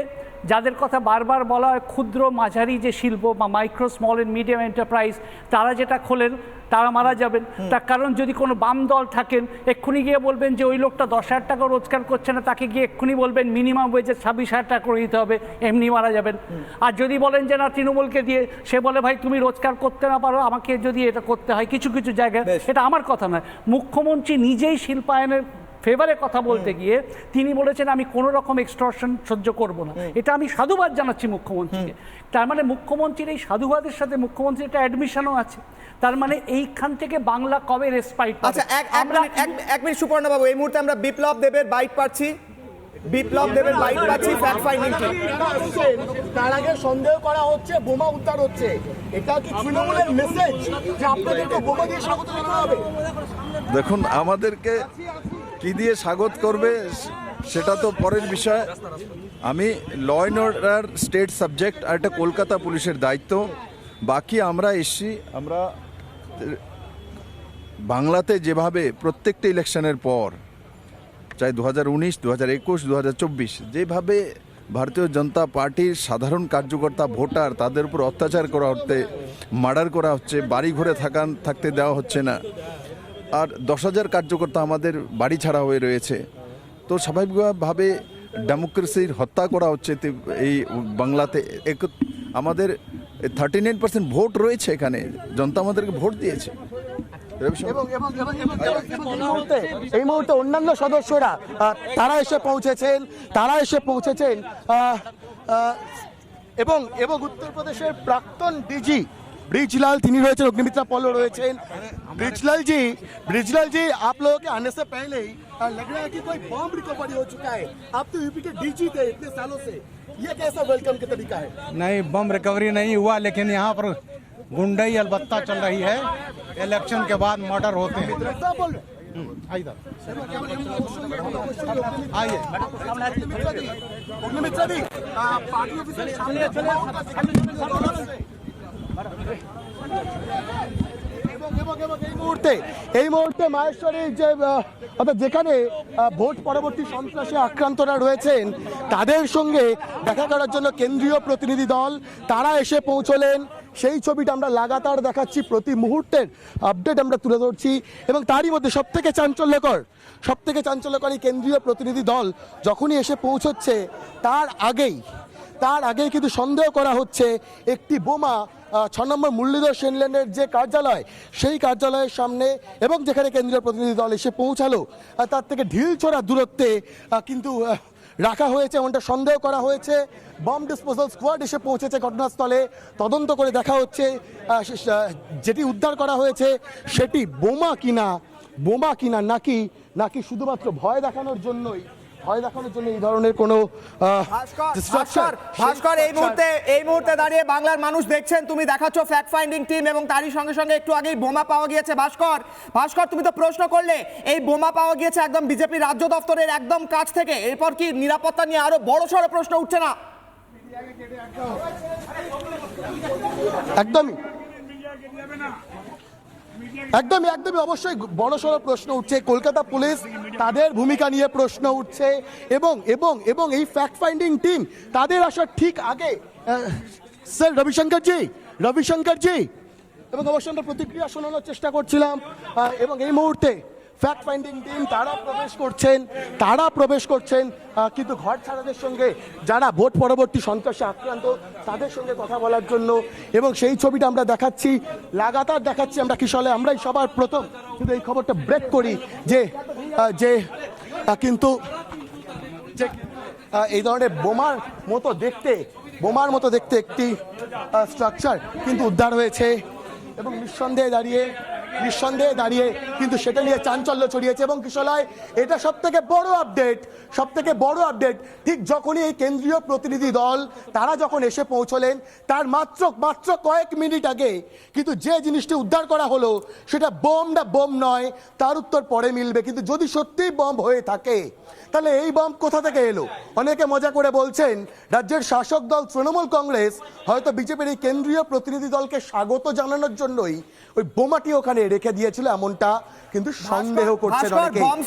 যাদের কথা বারবার বলা হয় ক্ষুদ্র মাঝারি যে শিল্প বা micro small and medium enterprise, তারা যেটা খোলেন তারা মারা যাবেন। তার কারণ যদি কোনো বাম দল থাকেন এক্ষুনি গিয়ে বলবেন যে ওই লোকটা 10,000 টাকা রোজগার করছে না, তাকে গিয়ে এক্ষুনি বলবেন মিনিমাম ওয়েজে 26,000 টাকা করে দিতে হবে, এমনি মারা যাবেন। আর যদি বলেন যে না তৃণমূলকে দিয়ে, সে বলে ভাই তুমি রোজগার করতে না পারো, আমাকে যদি এটা করতে হয় কিছু কিছু জায়গায়, এটা আমার কথা নয়, মুখ্যমন্ত্রী নিজেই শিল্পায়নের ফেভারে কথা বলতে গিয়ে তিনি বলেছেন আমি কোনো রকম এক্সটর্শন সহ্য করব না। এটা আমি সাধুবাদ জানাচ্ছি মুখ্যমন্ত্রীকে। তার মানে মুখ্যমন্ত্রীর এই সাধুবাদের সাথে মুখ্যমন্ত্রীর একটা অ্যাডমিশনও আছে, তার মানে এইখান থেকে বাংলা কবে রেসপাইট পাবে। আচ্ছা এক মিনিট সুপর্ণা বাবু, এই মুহূর্তে আমরা বিপ্লব দেবের বাইট পাচ্ছি, বিপ্লব দেবের বাইট পাচ্ছি ফ্যাক্ট ফাইন্ডিং টিম। তার আগে সন্দেহ করা হচ্ছে বোমা উদ্ধার হচ্ছে, এটা কি তৃণমূলের মেসেজ যে আপনাদেরকে বোমা দিয়ে স্বাগত জানানো হবে? দেখুন, আমাদেরকে কি দিয়ে স্বাগত করবে সেটা তো পরের বিষয়। আমি law and order state subject, আর এটা কলকাতা পুলিশের দায়িত্ব। বাকি আমরা এসছি, আমরা বাংলাতে যেভাবে প্রত্যেকটা ইলেকশনের পর, চাই 2019, 2021, 2024, যেভাবে ভারতীয় জনতা পার্টির সাধারণ কার্যকর্তা ভোটার তাদের উপর অত্যাচার করা হচ্ছে, মার্ডার করা হচ্ছে, বাড়ি ঘরে থাকতে দেওয়া হচ্ছে না, আর 10,000 কার্যকর্তা আমাদের বাড়ি ছাড়া হয়ে রয়েছে, তো স্বাভাবিকভাবে ডেমোক্রেসির হত্যা করা হচ্ছে এই বাংলাতে। আমাদের 39% ভোট রয়েছে এখানে, জনতা আমাদেরকে ভোট দিয়েছে। এই মুহূর্তে অন্যান্য সদস্যরা তারা এসে পৌঁছেছেন এবং উত্তরপ্রদেশের প্রাক্তন ডিজি ब्रिजलाल তিনি রয়েছেন, অগ্নিমিত্রা পলও রয়েছেন। ब्रिजलाल जी आप लोगों के आने से पहले ही लग रहा है कि कोई बॉम्ब रिकवरी हो चुका है। आप तो यूपी के डीजी थे इतने सालों से, ये कैसा वेलकम का तरीका है? नहीं, बम रिकवरी नहीं हुआ, लेकिन यहाँ पर गुंडाई अलबत्ता चल रही है। इलेक्शन के बाद मर्डर होते हैं। आइए অগ্নিমিত্রা জি, পার্টি অফিসের সামনে এই মুহূর্তে মাহেশ্বরী যে যেখানে ভোট পরবর্তী সন্ত্রাসে আক্রান্তরা রয়েছেন তাদের সঙ্গে দেখা করার জন্য কেন্দ্রীয় প্রতিনিধি দল তারা এসে পৌঁছলেন। সেই ছবিটা আমরা লাগাতার দেখাচ্ছি, প্রতি মুহূর্তের আপডেট আমরা তুলে ধরছি এবং তারই মধ্যে সবথেকে চাঞ্চল্যকর এই কেন্দ্রীয় প্রতিনিধি দল যখনই এসে পৌঁছচ্ছে তার আগেই তার আগেই কিন্তু সন্দেহ করা হচ্ছে একটি বোমা 6 নম্বর মুরলীধর সেন লেনের যে কার্যালয়, সেই কার্যালয়ের সামনে এবং যেখানে কেন্দ্রীয় প্রতিনিধি দল এসে পৌঁছালো তার থেকে ঢিলছোড়া দূরত্বে কিন্তু রাখা হয়েছে, এমনটা সন্দেহ করা হয়েছে। বম ডিসপোজাল স্কোয়াড এসে পৌঁছেছে ঘটনাস্থলে, তদন্ত করে দেখা হচ্ছে যেটি উদ্ধার করা হয়েছে সেটি বোমা কিনা নাকি শুধুমাত্র ভয় দেখানোর জন্য এই ধরনের কোনো ভাস্কর, এই মুহূর্তে দাঁড়িয়ে বাংলার মানুষ দেখছেন, তুমি দেখাচ্ছ ফ্যাক্ট ফাইন্ডিং টিম এবং তারই সঙ্গে সঙ্গে একটু আগেই বোমা পাওয়া গিয়েছে। ভাস্কর, তুমি তো প্রশ্ন করলে এই বোমা পাওয়া গিয়েছে একদম বিজেপি রাজ্য দপ্তরের একদম কাছ থেকে, এরপর কি নিরাপত্তা নিয়ে আরো বড় সড়ো প্রশ্ন উঠছে না? একদমই অবশ্যই বড়সড় প্রশ্ন উঠছে। কলকাতা পুলিশ তাদের ভূমিকা নিয়ে প্রশ্ন উঠছে এবং এবং এবং এই ফ্যাক্ট ফাইন্ডিং টিম তাদের আসার ঠিক আগে স্যার রবিশঙ্কর জি এবং অবশ্যই আমরা প্রতিক্রিয়া শোনানোর চেষ্টা করছিলাম এবং এই মুহূর্তে ফ্যাক্ট ফাইন্ডিং টিম তারা প্রবেশ করছেন কিন্তু ঘর ছাড়াদের সঙ্গে যারা ভোট পরবর্তী সন্ত্রাসে আক্রান্ত তাদের সঙ্গে কথা বলার জন্য, এবং সেই ছবিটা আমরা লাগাতার দেখাচ্ছি আমরা কিশোরে। আমরাই সবার প্রথম কিন্তু এই খবরটা ব্রেক করি যে কিন্তু যে এই ধরনের বোমার মতো দেখতে একটি স্ট্রাকচার কিন্তু উদ্ধার হয়েছে এবং নিঃসন্দেহে দাঁড়িয়ে কিন্তু সেটা নিয়ে চাঞ্চল্য ছড়িয়েছে। এবং কিশোরায় এটা সব থেকে বড় আপডেট ঠিক যখনই এই কেন্দ্রীয় প্রতিনিধি দল তারা যখন এসে পৌঁছলেন তার মাত্র কয়েক মিনিট আগে কিন্তু যে জিনিসটি উদ্ধার করা হলো সেটা বোম নয়, তার উত্তর পরে মিলবে। কিন্তু যদি সত্যিই বম হয়ে থাকে তাহলে এই বম কোথা থেকে এলো? অনেকে মজা করে বলছেন রাজ্যের শাসক দল তৃণমূল কংগ্রেস হয়তো বিজেপির এই কেন্দ্রীয় প্রতিনিধি দলকে স্বাগত জানানোর জন্যই ওই বোমাটি ওখানে রেখে দিয়েছিল, এমনটা কিন্তু সন্দেহ করছেন অনেকে। বম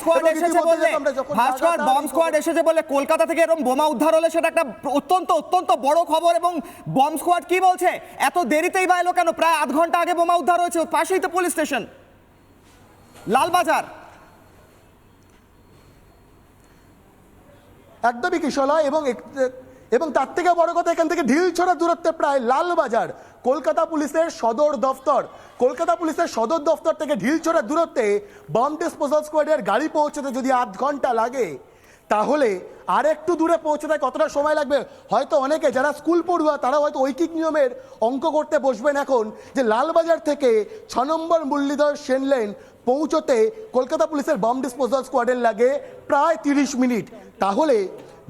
স্কোয়াড এসেছে বলে কলকাতা থেকে এরকম বোমা উদ্ধার হলে সেটা একটা অত্যন্ত বড় খবর। এবং বম স্কোয়াড কি বলছে, এত দেরিতেই বা এলো কেন? প্রায় আধ ঘন্টা আগে বোমা উদ্ধার হয়েছে, পাশেই তো পুলিশ স্টেশন লালবাজার। একদমই কিশোরা এবং তার থেকে বড় কথা এখান থেকে ঢিলছোড়া দূরত্বে প্রায় লালবাজার কলকাতা পুলিশের সদর দফতর থেকে ঢিলছোড়া দূরত্বে বম ডিসপোজাল স্কোয়াডের গাড়ি পৌঁছতে যদি আধ ঘন্টা লাগে তাহলে আর একটু দূরে পৌঁছতে কতটা সময় লাগবে? হয়তো অনেকে যারা স্কুল পড়ুয়া তারা হয়তো ঐকিক নিয়মের অঙ্ক করতে বসবেন এখন যে লালবাজার থেকে 6 নম্বর মুরলীধর সেন লেন পৌঁছতে কলকাতা পুলিশের বম ডিসপোজাল স্কোয়াডের লাগে প্রায় 30 মিনিট। তাহলে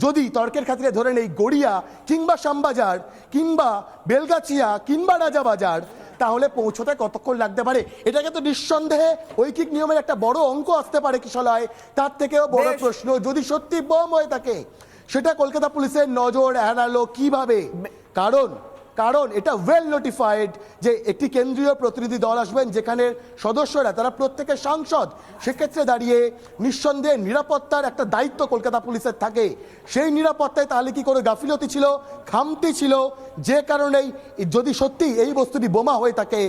যদি তর্কের খাতিরে ধরে নেই গড়িয়া কিংবা শ্যামবাজার কিংবা বেলগাছিয়া কিংবা রাজাবাজার, তাহলে পৌঁছতে কতক্ষণ লাগতে পারে? এটাকে তো নিঃসন্দেহে ঐকিক নিয়মের একটা বড় অঙ্ক আসতে পারে কিশোরায়। তার থেকেও বড় প্রশ্ন, যদি সত্যি বম হয়ে থাকে সেটা কলকাতা পুলিশের নজর এড়ালো কিভাবে? কারণ এটা ওয়েল নোটিফাইড যে একটি কেন্দ্রীয় প্রতিনিধি দল আসবেন যেখানে সদস্যরা তারা প্রত্যেকের সাংসদ। সেক্ষেত্রে দাঁড়িয়ে নিঃসন্দেহে নিরাপত্তার একটা দায়িত্ব কলকাতা পুলিশের থাকে। সেই নিরাপত্তায় তাহলে কি করে গাফিলতি ছিল, খামতি ছিল, যে কারণেই যদি সত্যি এই বস্তুটি বোমা হয়ে থাকে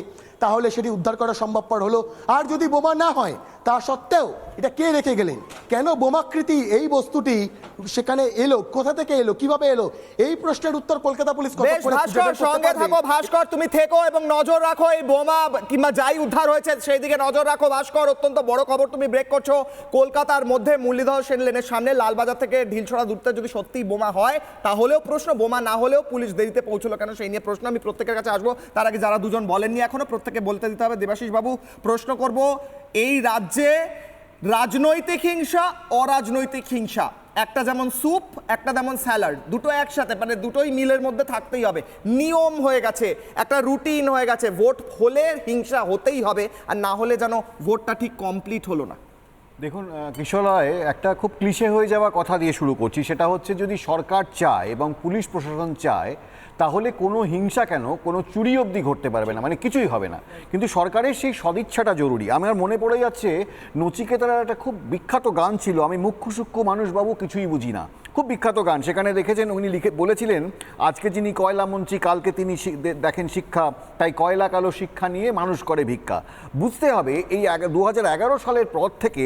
তাহলে সেটি উদ্ধার করা সম্ভবপর হলো। আর যদি বোমা না হয় তা সত্ত্বেও এটা কে রেখে গেলেন? কেন বোমাকৃতি এই বস্তুটি সেখানে এলো, কোথা থেকে এলো, কিভাবে এলো? এই প্রশ্নের উত্তর কলকাতা পুলিশ সঙ্গে থাকো ভাস্কর, তুমি থেকো এবং নজর রাখো এই বোমা কিংবা যাই উদ্ধার হয়েছে সেই দিকে নজর রাখো ভাস্কর। অত্যন্ত বড় খবর তুমি ব্রেক করছো। কলকাতার মধ্যে মুরলীধর সেন লেনের সামনে লালবাজার থেকে ঢিলছোড়া দূরত্বে যদি সত্যি বোমা হয় তাহলেও প্রশ্ন, বোমা না হলেও পুলিশ দেরিতে পৌঁছলো কেন সেই নিয়ে প্রশ্ন। আমি প্রত্যেকের কাছে আসবো, তার আগে যারা দুজন বলেননি এখনো প্রত্যেকে বলতে দিতে হবে। দেবাশিস বাবু, প্রশ্ন করব, এই রাজ্যে রাজনৈতিক হিংসা অরাজনৈতিক হিংসা, একটা যেমন স্যুপ একটা যেমন স্যালাড, দুটো একসাথে, মানে দুটোই মিলের মধ্যে থাকতেই হবে, নিয়ম হয়ে গেছে, একটা রুটিন হয়ে গেছে। ভোট হলে হিংসা হতেই হবে, আর না হলে যেন ভোটটা ঠিক কমপ্লিট হলো না। দেখুন কিশোরায়, একটা খুব ক্লিশে হয়ে যাওয়া কথা দিয়ে শুরু করছি, সেটা হচ্ছে যদি সরকার চায় এবং পুলিশ প্রশাসন চায় তাহলে কোনো হিংসা কেন, কোনো চুরি অবধি ঘটতে পারবে না, মানে কিছুই হবে না। কিন্তু সরকারের সেই সদিচ্ছাটা জরুরি। আমার মনে পড়ে যাচ্ছে নচিকেতার একটা খুব বিখ্যাত গান ছিল, আমি মুখ্য সূক্ষ্ম মানুষ বাবু কিছুই বুঝি না। খুব বিখ্যাত গান, সেখানে দেখেছেন উনি বলেছিলেন আজকে যিনি কয়লা মন্ত্রী কালকে তিনি দেখেন শিক্ষা, তাই কয়লা কালো শিক্ষা নিয়ে মানুষ করে ভিক্ষা। বুঝতে হবে এই 2011 সালের পর থেকে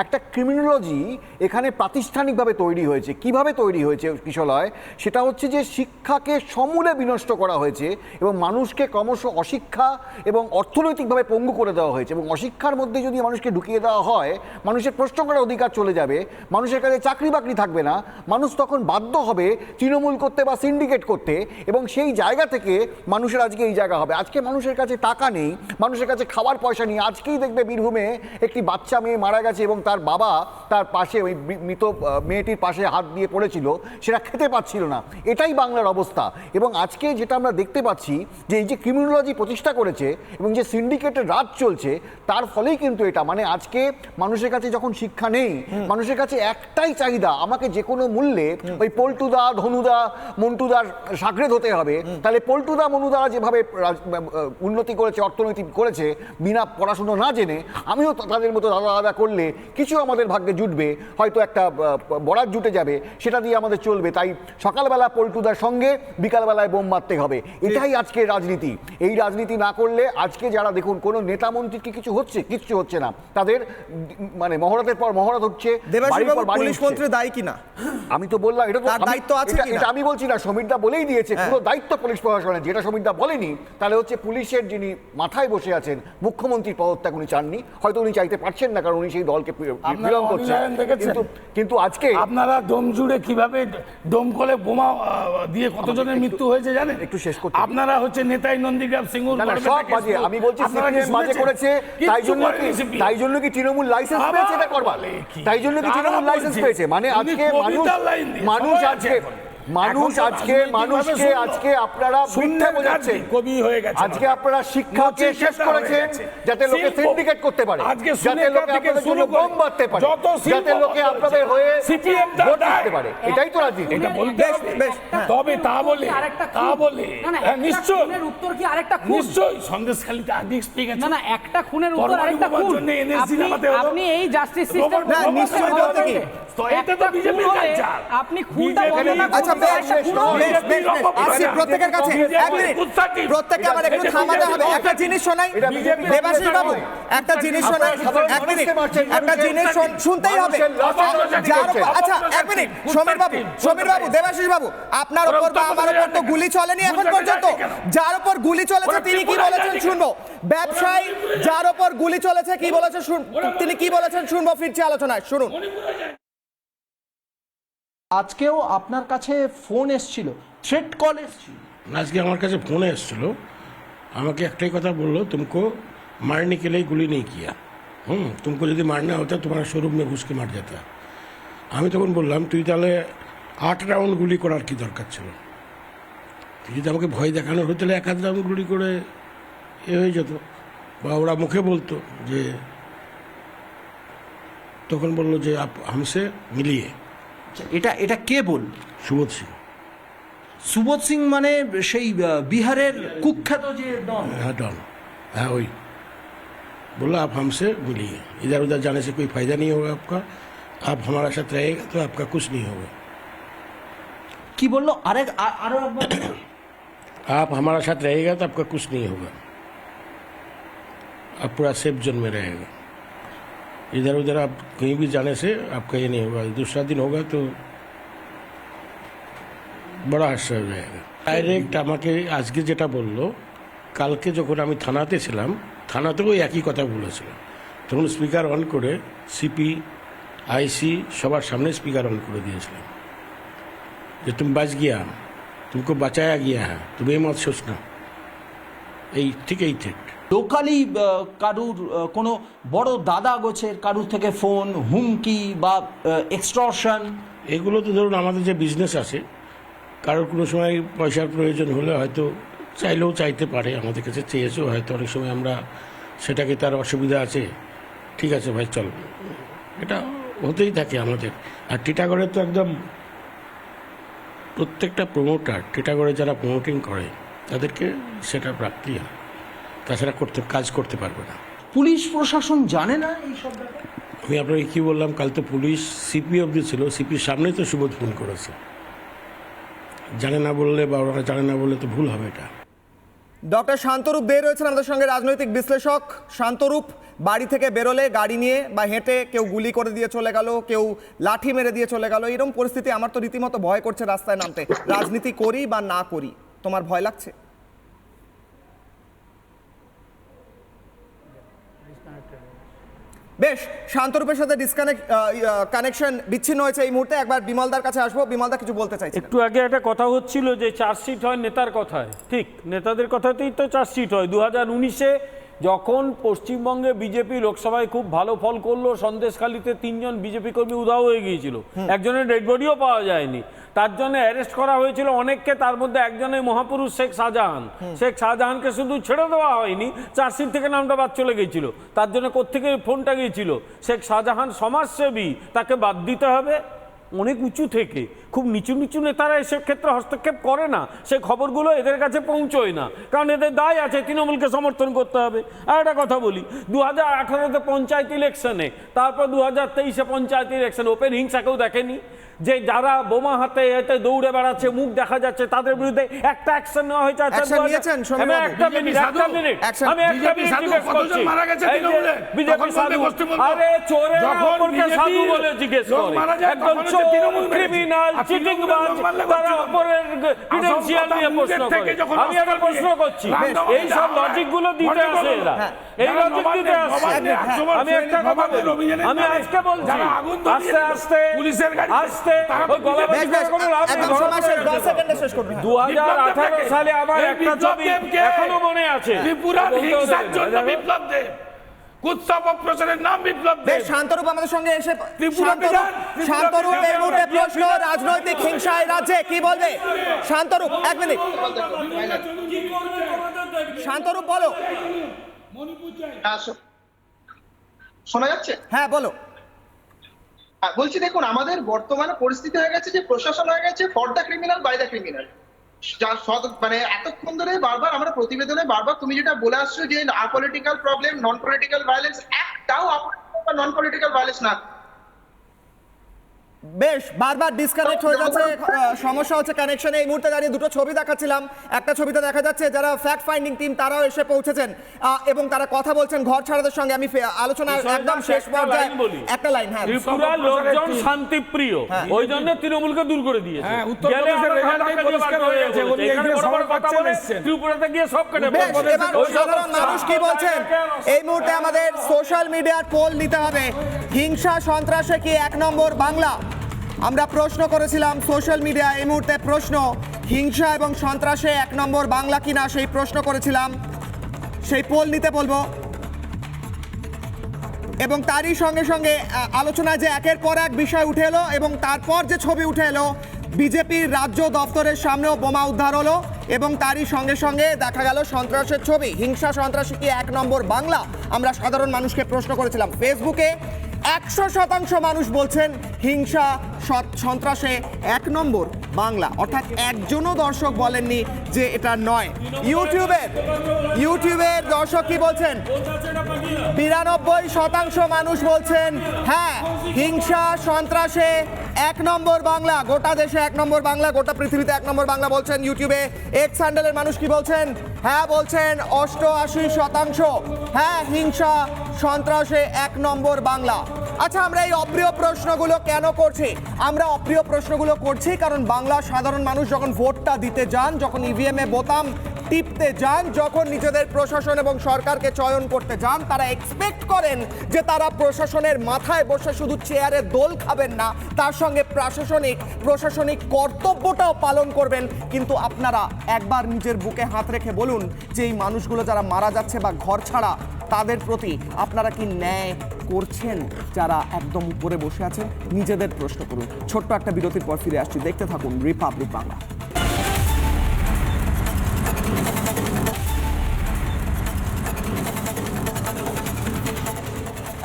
একটা ক্রিমিনোলজি এখানে প্রাতিষ্ঠানিকভাবে তৈরি হয়েছে। কিভাবে তৈরি হয়েছে কিশলয়, সেটা হচ্ছে যে শিক্ষাকে সমূলে বিনষ্ট করা হয়েছে এবং মানুষকে ক্রমশ অশিক্ষা এবং অর্থনৈতিকভাবে পঙ্গু করে দেওয়া হয়েছে। এবং অশিক্ষার মধ্যে যদি মানুষকে ঢুকিয়ে দেওয়া হয়, মানুষের প্রশ্ন করার অধিকার চলে যাবে, মানুষের কাছে চাকরি বাকরি থাকবে না, মানুষ তখন বাধ্য হবে তৃণমূল করতে বা সিন্ডিকেট করতে, এবং সেই জায়গা থেকে মানুষের আজকে এই জায়গা হবে। আজকে মানুষের কাছে টাকা নেই, মানুষের কাছে খাওয়ার পয়সা নেই। আজকেই দেখবে বীরভূমে একটি বাচ্চা মেয়ে মারা গেছে এবং তার বাবা তার পাশে ওই মৃত মেয়েটির পাশে হাত দিয়ে পড়েছিল, সেটা খেতে পাচ্ছিল না। এটাই বাংলার অবস্থা। এবং আজকে যেটা আমরা দেখতে পাচ্ছি যে এই যে ক্রিমিনোলজি প্রতিষ্ঠা করেছে এবং যে সিন্ডিকেটের রাজ চলছে, তার ফলেই কিন্তু এটা, মানে আজকে মানুষের কাছে যখন শিক্ষা নেই, মানুষের কাছে একটাই চাহিদা, আমাকে যে কোনো মূল্যে ওই পল্টুদা, ধনুদা, মন্টুদার সাগরেদ হতে হবে। তাহলে পল্টুদা, মনুদা যেভাবে উন্নতি করেছে, অর্থনৈতিক করেছে বিনা পড়াশুনো না জেনে, আমিও তাদের মতো দাদা দাদা করলে কিছু আমাদের ভাগ্যে জুটবে, হয়তো একটা বরাত জুটে যাবে, সেটা দিয়ে আমাদের চলবে। তাই সকালবেলা পল্টুদার সঙ্গে বিকালবেলায় বোম মারতে হবে, এটাই আজকে রাজনীতি। এই রাজনীতি না করলে আজকে যারা দেখুন কোনো নেতা মন্ত্রীর কি কিছু হচ্ছে, কিচ্ছু হচ্ছে না, তাদের মানে মহরতের পর মহরত হচ্ছে। পুলিশ মন্ত্রী দায়ী কিনা আমি তো বললাম, এটা তো দায়িত্ব আছে, এটা আমি বলছি না, সমীরদা বলেই দিয়েছে পুরো দায়িত্ব পুলিশ প্রশাসনের। যেটা সমীরদা বলেনি তাহলে হচ্ছে পুলিশের যিনি মাথায় বসে আছেন, মুখ্যমন্ত্রীর পদত্যাগ উনি চাননি, হয়তো উনি চাইতে পারছেন না, কারণ উনি সেই দলকে বিলং করছেন। কিন্তু আজকে আপনারা দম জুড়ে কিভাবে দমকলে বোমা দিয়ে কতজনের মৃত্যু হয়েছে জানেন? একটু শেষ করতে আপনারা হচ্ছে নেতাই নন্দীগ্রাম সিঙ্গুর সব বাজে। আমি বলছি সিপিএম বাজে করেছে, তাই জন্য কি তৃণমূল লাইসেন্স পেয়েছে এটা করবার? তাই জন্য কি তৃণমূল লাইসেন্স পেয়েছে? মানে আজকে মানুষকে আপনারা মিথ্যা বোঝাচ্ছেন। কবি হয়ে গেছে, আজকে আপনারা শিক্ষাকে শেষ করেছেন যাতে লোকে সিন্ডিকেট করতে পারে, যাতে লোকে আপনাদের জন্য বোম মারতে পারে, যাতে লোকে আপনাদের হয়ে ভোট দিতে পারে। এটাই তো রাজনীতি। তবে তা বলে নিশ্চয় উত্তর কি আরেকটা খুন? নিশ্চয় সন্দেশখালীতে আর্মিক্স পেয়ে গেছে। না একটা খুনের উত্তর আরেকটা খুন। আপনি এই জাস্টিস সিস্টেম না নিশ্চয়ই বলতে কি এটা তো বিজেপির কালচার। আপনি খুনটা বর্ণনা আচ্ছা আসি প্রত্যেকের কাছে। এক মিনিট, প্রত্যেককে আবার একটু থামাতে হবে। একটা জিনিস শোনাই দেবাশিস বাবু, একটা জিনিস শোনাই। এক মিনিট, একটা জিনিস শুনতেই হবে। আচ্ছা এক মিনিট, সমীর বাবু, দেবাশিস বাবু, আপনার উপর বা আমার উপর তো গুলি চলেনি এখন পর্যন্ত। যার উপর গুলি চলেছে তিনি কি বলেছেন শুনবো। ব্যবসায়ী যার উপর গুলি চলেছে কি বলেছে তিনি কি বলেছেন শুনবো। ফিরছি আলোচনায়, শুনুন। আজকেও আপনার কাছে ফোন এসেছিল, থ্রেট কল এসেছিল? আজকে আমার কাছে ফোন এসেছিল, আমাকে একটাই কথা বললো, तुमको मारने के लिए गुली नहीं किया, तुमको যদি মারনা হতো তোমার শোরুম में घुस के मार जाता। আমি তখন বললাম তুই তাহলে 8 রাউন্ড গুলি করার কি দরকার ছিল? তুই যদি আমাকে ভয় দেখানোর হতো তাহলে 1 রাউন্ড গুলি করে হয়ে যেত, বা ওরা মুখে বলতো যে, তখন বললো যে আপ हमसे मिलिए। এটা কে বল? সুবোধ সিং। সুবোধ সিং মানে সেই বিহারের কুখ্যাত যে ডন? हाँ डॉन, हाँ वही। बोला आप हमसे मिलिए, इधर उधर जाने से कोई फायदा नहीं होगा आपका, आप हमारे साथ रहेगा तो आपका कुछ नहीं होगा। কি বললো? আরো आप हमारे साथ रहेगा तो आपका कुछ नहीं होगा, आप पूरा सेफ जोन में रहेगा, इधर उधर आप कहीं भी जाने से आपका ये नहीं होगा, दूसरा दिन होगा तो बड़ा हादसा हो जाएगा। डायरेक्ट আমাকে আজকে যেটা বললো, কালকে যখন আমি থানাতে ছিলাম, থানাতেও একই কথা বলেছিল। তখন স্পিকার অন করে সিপি আইসি সবার সামনে স্পিকার অন করে দিয়েছিলাম যে তুমি বাঁচ গিয়া, तुमको बचाया गया है, तुम्हें मत सोचना। এই ঠিক এই ঠিক লোকালি কারুর কোনো বড় দাদা গোছের কারুর থেকে ফোন, হুমকি বা এক্সটর্শন, এগুলো তো ধরুন আমাদের যে বিজনেস আছে, কারোর কোনো সময় পয়সার প্রয়োজন হলে হয়তো চাইলেও চাইতে পারে, আমাদের কাছে চেয়েছেও হয়তো, অনেক সময় আমরা সেটাকে তার অসুবিধা আছে, ঠিক আছে ভাই চল, এটা হতেই থাকে আমাদের। আর টিটাগড়ে তো একদম প্রত্যেকটা প্রমোটার, টিটাগড়ে যারা প্রমোটিং করে তাদেরকে সেটা প্রাপ্তি হয়, তাছাড়া কাজ করতে পারবে না। পুলিশ প্রশাসন জানে না এই সব ব্যাপার? আমি আপনাকে কি বললাম, কাল তো পুলিশ সিপি অবধি ছিল, সিপির সামনেই তো সুবোধ ফোন করেছে। জানে না বললে বা ওরা জানে না বললে তো ভুল হবে এটা। ডক্টর শান্তরূপ দে রয়েছেন আমাদের সঙ্গে, রাজনৈতিক বিশ্লেষক। শান্তরূপ, বাড়ি থেকে বেরোলে গাড়ি নিয়ে বা হেঁটে কেউ গুলি করে দিয়ে চলে গেল, কেউ লাঠি মেরে দিয়ে চলে গেল, এরকম পরিস্থিতি আমার তো রীতিমতো ভয় করছে রাস্তায় নামতে। রাজনীতি করি বা না করি, তোমার ভয় লাগছে? বেশ, শান্তরূপের সাথে কানেকশন বিচ্ছিন্ন হয়েছে এই মুহূর্তে। একবার বিমলদার কাছে আসবো। বিমলদা কিছু বলতে চাইছে। একটু আগে একটা কথা হচ্ছিল যে চার্জশিট হয় নেতার কথায়, ঠিক নেতাদের কথাতেই তো চার্জশিট হয়। 2019-এ যখন পশ্চিমবঙ্গে বিজেপি লোকসভায় খুব ভালো ফল করলো, সন্দেশখালীতে 3 জন বিজেপি কর্মী উধাও হয়ে গিয়েছিল, একজনের ডেড বডিও পাওয়া যায়নি, তার জন্য অ্যারেস্ট করা হয়েছিল অনেককে, তার মধ্যে একজনের মহাপুরুষ শেখ শাহজাহান। শেখ শাহজাহানকে শুধু ছেড়ে দেওয়া হয়নি, চার্জশিট থেকে নামটা বাদ চলে গিয়েছিল। তার জন্য কোত্থেকে ফোনটা গিয়েছিল? শেখ শাহজাহান সমাজসেবী, তাকে বাদ দিতে হবে। অনেক উঁচু থেকে খুব নিচু নিচু নেতারা এসব ক্ষেত্রে হস্তক্ষেপ করে না, সেই খবরগুলো এদের কাছে পৌঁছয় না, কারণ এদের দায় আছে তৃণমূলকে সমর্থন করতে হবে। আর একটা কথা বলি, 2018-তে পঞ্চায়েত ইলেকশনে, তারপর 2023-এ পঞ্চায়েত ইলেকশনে ওপেন হিংসাকেও দেখেনি, যে যারা বোমা হাতে এতে দৌড়ে বেড়াচ্ছে, মুখ দেখা যাচ্ছে, তাদের বিরুদ্ধে একটা অ্যাকশন নেওয়া হয়েছে। একটা মিনিট আমি একটা মিনিট জিজ্ঞেস করছি, বিজেপি সাধু, আরে চোরের অপরকে সাধু বলে জিজ্ঞেস করে, একদম চোর, ক্রিমিনাল, চিটিংবাজ, তারা অপরের ক্রিডেনশিয়াল নিয়ে প্রশ্ন করে। আমি একটা প্রশ্ন করছি, এই সব লজিক গুলো দিতে আসে এরা, এই লজিক দিতে আসে। আমি একটা কথা বলি, আমি আজকে বলছি, আস্তে আস্তে পুলিশের গাড়ি আসতে 2018 সালে আমার একটা ছবি এখনো মনে আছে, উৎসব অপারেশনের নাম বিপ্লব দেব। শান্তরূপ আমাদের সঙ্গে এসে, শান্তরূপ এর মুহূর্তে প্রশ্ন, রাজনৈতিক হিংসায় রাজ্যে কি বলবে শান্তরূপ? 1 মিনিট শান্তরূপ বলো। শোনা যাচ্ছে? হ্যাঁ বলো। বলছি, দেখুন আমাদের বর্তমানে পরিস্থিতি হয়ে গেছে যে প্রশাসন হয়ে গেছে for the criminal by the criminal. মানে এতক্ষণ ধরে বারবার আমরা প্রতিবেদনে বারবার তুমি যেটা বলে আসছো যে আপলিটিক্যাল প্রবলেম, নন পলিটিক্যাল ভায়োলেন্স, একটাও আপলিটিক্যাল বা নন পলিটিক্যাল ভায়োলেন্স না। বেশ, বারবার ডিসকানেক্ট হয়ে যাচ্ছে, সমস্যা হচ্ছে কানেকশনে। এই মুহূর্তে দাঁড়িয়ে দুটো ছবি দেখাচ্ছিলাম, একটা ছবিতে দেখা যাচ্ছে যারা ফ্যাক্ট ফাইন্ডিং টিম তারাও এসে পৌঁছেছেন এবং তারা কথা বলছেন ঘর ছাড়াদের সঙ্গে। আমি আলোচনার একদম শেষ পর্যায়ে একটা লাইন, হ্যাঁ, ত্রিপুরার লোকজন শান্তিপ্রিয়, ওই জন্য তৃণমূলকে দূর করে দিয়েছে। ত্রিপুরাতে গিয়ে সব কেটে। সাধারণ মানুষ কি বলছেন এই মুহূর্তে? আমাদের সোশ্যাল মিডিয়ার পোল নিতে হবে, হিংসা সন্ত্রাসে কি 1 নম্বর বাংলা? আমরা প্রশ্ন করেছিলাম সোশ্যাল মিডিয়া, এই মুহূর্তে প্রশ্ন, হিংসা এবং সন্ত্রাসে 1 নম্বর বাংলা কিনা, সেই প্রশ্ন করেছিলাম, সেই পোল নিতে বলবো। এবং তারই সঙ্গে সঙ্গে আলোচনায় যে একের পর এক বিষয় উঠে এলো এবং তারপর যে ছবি উঠে এলো, বিজেপির রাজ্য দপ্তরের সামনেও বোমা উদ্ধার হলো এবং তারই সঙ্গে সঙ্গে দেখা গেল সন্ত্রাসের ছবি। হিংসা সন্ত্রাসী কি 1 নম্বর বাংলা? আমরা সাধারণ মানুষকে প্রশ্ন করেছিলাম। ফেসবুকে 100% মানুষ বলছেন হিংসা সন্ত্রাসে 1 নম্বর বাংলা, অর্থাৎ একজনও দর্শক বলেননি যে এটা নয়। ইউটিউবের দর্শক কি বলছেন? 92% মানুষ বলছেন হ্যাঁ, হিংসা সন্ত্রাসে 1 নম্বর বাংলা, গোটা দেশে 1 নম্বর বাংলা, গোটা পৃথিবীতে 1 নম্বর বাংলা বলছেন ইউটিউবে। এক্স হ্যান্ডেলের মানুষ কি বলছেন? হ্যাঁ বলছেন 88%, হ্যাঁ হিংসা সন্ত্রাসে 1 নম্বর বাংলা। আচ্ছা, আমরা এই অপ্রিয় প্রশ্নগুলো কেন করছি? আমরা অপ্রিয় প্রশ্নগুলো করছি কারণ বাংলার সাধারণ মানুষ যখন ভোটটা দিতে যান, যখন ইভিএমে বোতাম টিপতে যান, যখন নিজেদের প্রশাসন এবং সরকারকে চয়ন করতে যান, তারা এক্সপেক্ট করেন যে তারা প্রশাসনের মাথায় বসে শুধু চেয়ারে দোল খাবেন না, তার সঙ্গে প্রশাসনিক কর্তব্যটাও পালন করবেন। কিন্তু আপনারা একবার নিজের বুকে হাত রেখে বলুন যে এই মানুষগুলো যারা মারা যাচ্ছে বা ঘর ছাড়া, তাদের প্রতি আপনারা কি ন্যায় করছেন? যারা একদম উপরে বসে আছেন, নিজেদের প্রশ্ন করুন। ছোট্ট একটা বিরতির পর ফিরে আসছি, দেখতে থাকুন রিপাবলিক বাংলা।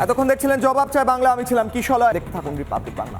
এতক্ষণ দেখছিলেন জবাব চায় বাংলা, আমি ছিলাম কিশলয়। দেখতে থাকুন রিপাবলিক বাংলা।